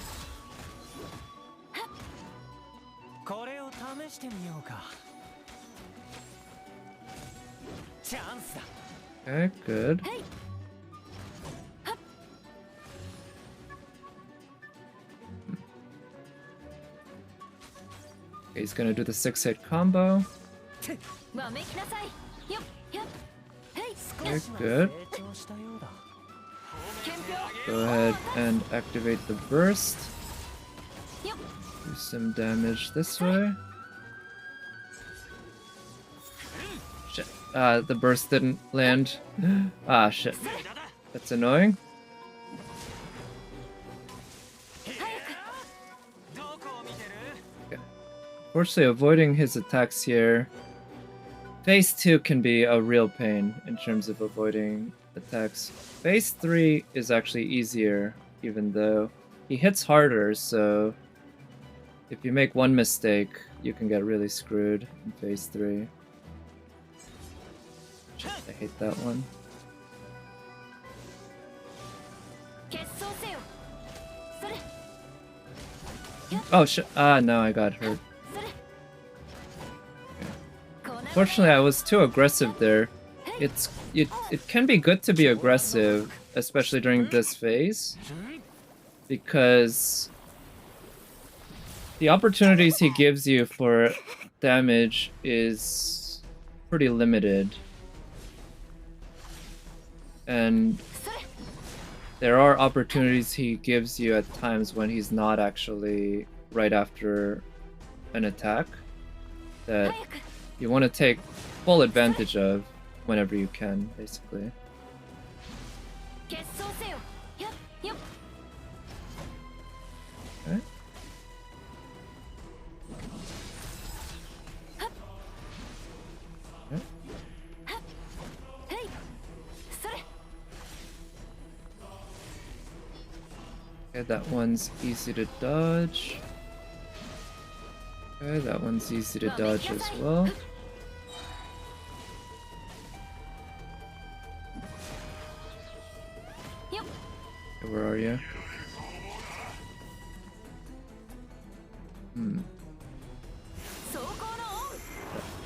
Speaker 1: Okay, good. Okay, he's gonna do the 6-hit combo. Okay, good. Go ahead and activate the burst. Do some damage this way. Shit. The burst didn't land. Ah, shit. That's annoying. Okay. Fortunately, avoiding his attacks here. Phase 2 can be a real pain in terms of avoiding attacks. Phase 3 is actually easier, even though he hits harder, so if you make one mistake, you can get really screwed in Phase 3. I hate that one. Oh shit! Ah, no, I got hurt. Fortunately, I was too aggressive there. It can be good to be aggressive, especially during this phase, because the opportunities he gives you for damage is pretty limited. And there are opportunities he gives you at times when he's not actually right after an attack that you want to take full advantage of whenever you can, basically. Okay. Okay, that one's easy to dodge. Okay, that one's easy to dodge as well. Okay, where are you?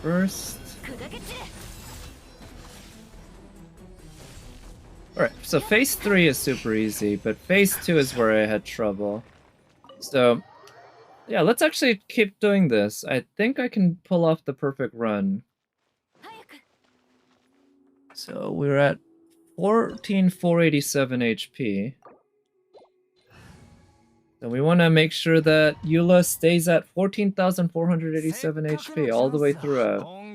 Speaker 1: First. Alright, so phase 3 is super easy, but phase 2 is where I had trouble. So, yeah, let's actually keep doing this. I think I can pull off the perfect run. So, we're at 14,487 HP. So we want to make sure that Eula stays at 14,487 HP all the way throughout. Okay.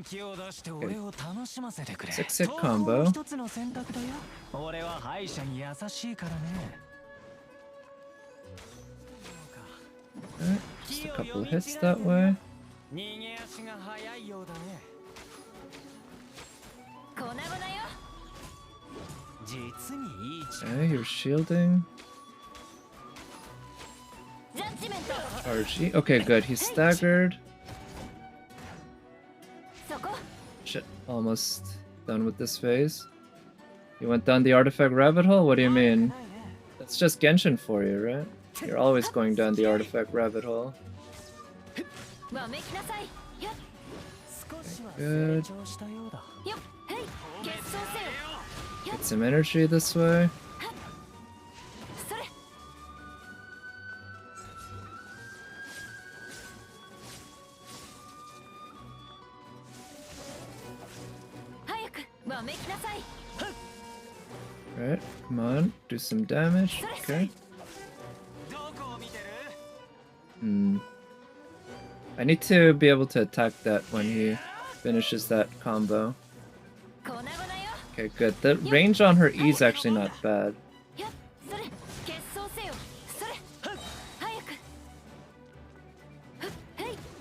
Speaker 1: 6-hit combo. Okay, just a couple of hits that way. Okay, you're shielding. RG. Okay, good. He's staggered. Shit, almost done with this phase. You went down the artifact rabbit hole? What do you mean? That's just Genshin for you, right? You're always going down the artifact rabbit hole. Okay, good. Get some energy this way. Alright, come on, do some damage. Okay. I need to be able to attack that when he finishes that combo. Okay, good. The range on her E is actually not bad.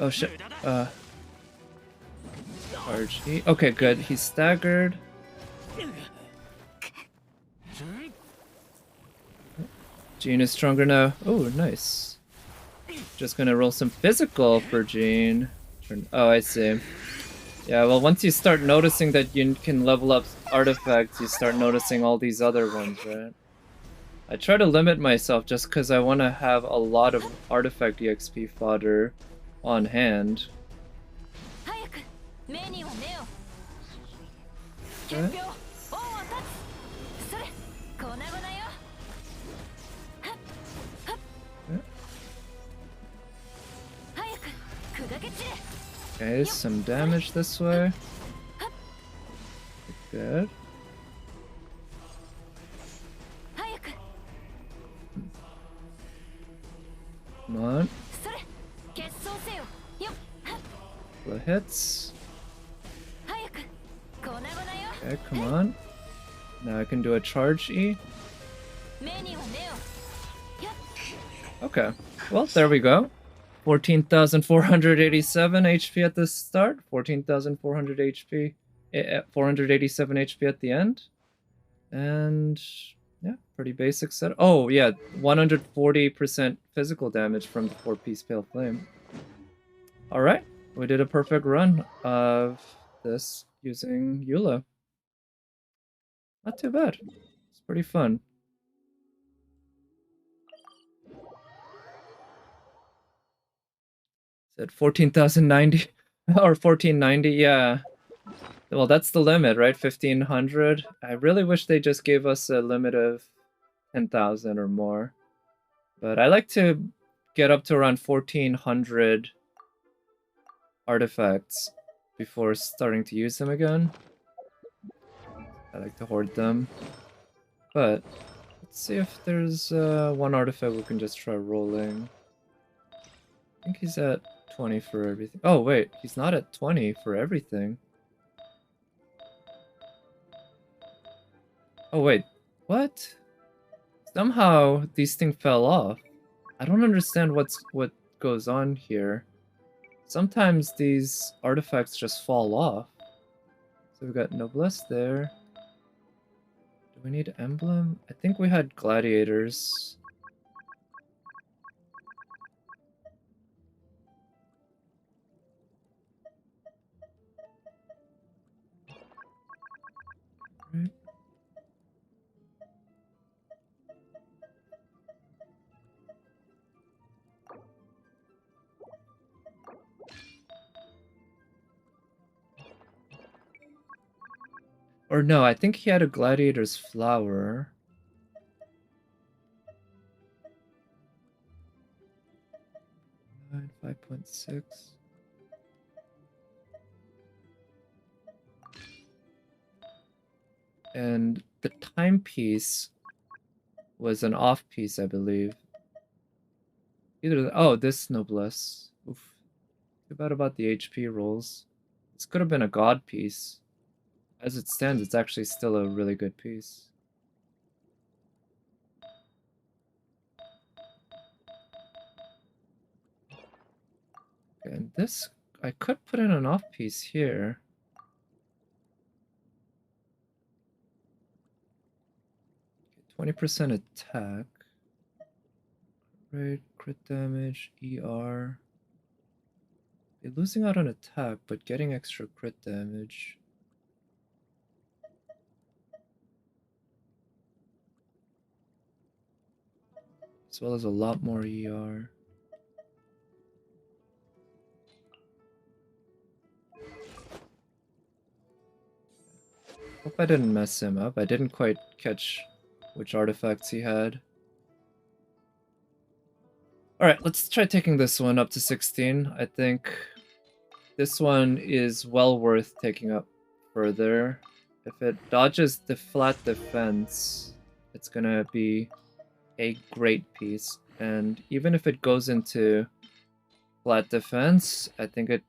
Speaker 1: Oh shit. RG. Okay, good. He's staggered. Jean is stronger now. Oh, nice. Just gonna roll some physical for Jean. Oh, I see. Yeah, well, once you start noticing that you can level up artifacts, you start noticing all these other ones, right? I try to limit myself just because I want to have a lot of artifact EXP fodder on hand. Okay. Okay, some damage this way. Good. Come on. Couple of hits. Okay, come on. Now I can do a charge E. Okay, well, there we go. 14,487 HP at the start, 14,400 HP, 487 HP at the end. And yeah, pretty basic set. Oh yeah, 140% physical damage from the 4-piece Pale Flame. Alright, we did a perfect run of this using Eula. Not too bad. It's pretty fun. Said 14,090 or 1490, yeah. Well, that's the limit, right? 1,500. I really wish they just gave us a limit of 10,000 or more. But I like to get up to around 1,400 artifacts before starting to use them again. I like to hoard them. But let's see if there's one artifact we can just try rolling. I think he's at 20 for everything. Oh, wait, he's not at 20 for everything. Oh, wait, what? Somehow these things fell off. I don't understand what goes on here. Sometimes these artifacts just fall off. So we've got Noblesse there. Do we need Emblem? I think we had Gladiators. Right. Or no, I think he had a Gladiator's Flower. 5.6. And the timepiece was an off piece, I believe. Oh, this Noblesse. Oof. Too bad about the HP rolls. This could have been a god piece. As it stands, it's actually still a really good piece. Okay, and this, I could put in an off piece here. Okay, 20% attack. Right, crit damage, ER. You're losing out on attack, but getting extra crit damage. As well as a lot more ER. Hope I didn't mess him up. I didn't quite catch which artifacts he had. Alright, let's try taking this one up to 16. I think this one is well worth taking up further. If it dodges the flat defense, it's gonna be a great piece. And even if it goes into flat defense, I think it'd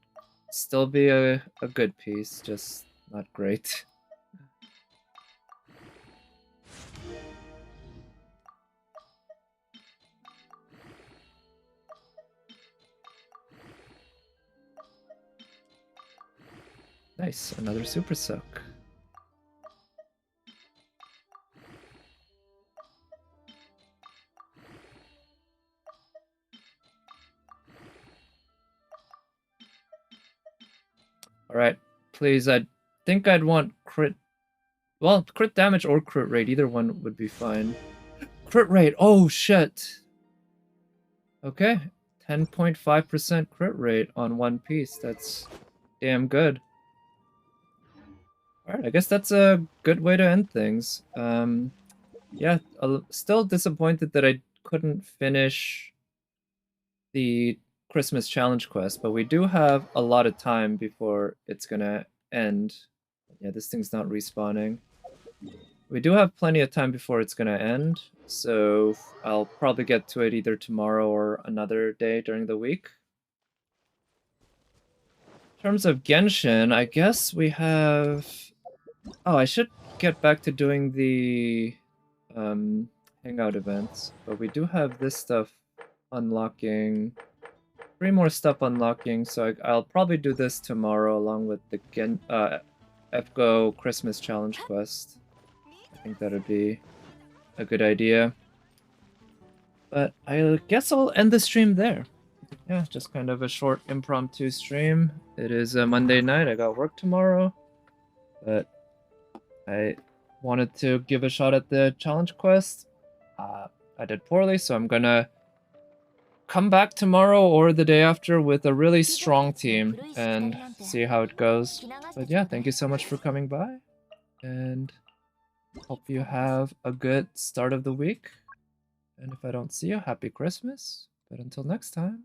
Speaker 1: still be a good piece, just not great. Nice, another super soak. Alright, please. I think I'd want crit. Well, crit damage or crit rate. Either one would be fine. Crit rate. Oh, shit. Okay. 10.5% crit rate on one piece. That's damn good. Alright, I guess that's a good way to end things. Yeah, still disappointed that I couldn't finish the Christmas challenge quest, but we do have a lot of time before it's gonna end. Yeah, this thing's not respawning. We do have plenty of time before it's gonna end, so I'll probably get to it either tomorrow or another day during the week. In terms of Genshin, I guess we have... Oh, I should get back to doing the hangout events, but we do have this stuff unlocking, 3 more stuff unlocking, so I'll probably do this tomorrow along with the FGO Christmas challenge quest. I think that'd be a good idea. But I guess I'll end the stream there. Yeah, just kind of a short impromptu stream. It is a Monday night, I got work tomorrow, but I wanted to give a shot at the challenge quest. I did poorly, so I'm gonna come back tomorrow or the day after with a really strong team and see how it goes. But yeah, thank you so much for coming by, and hope you have a good start of the week. And if I don't see you, happy Christmas. But until next time.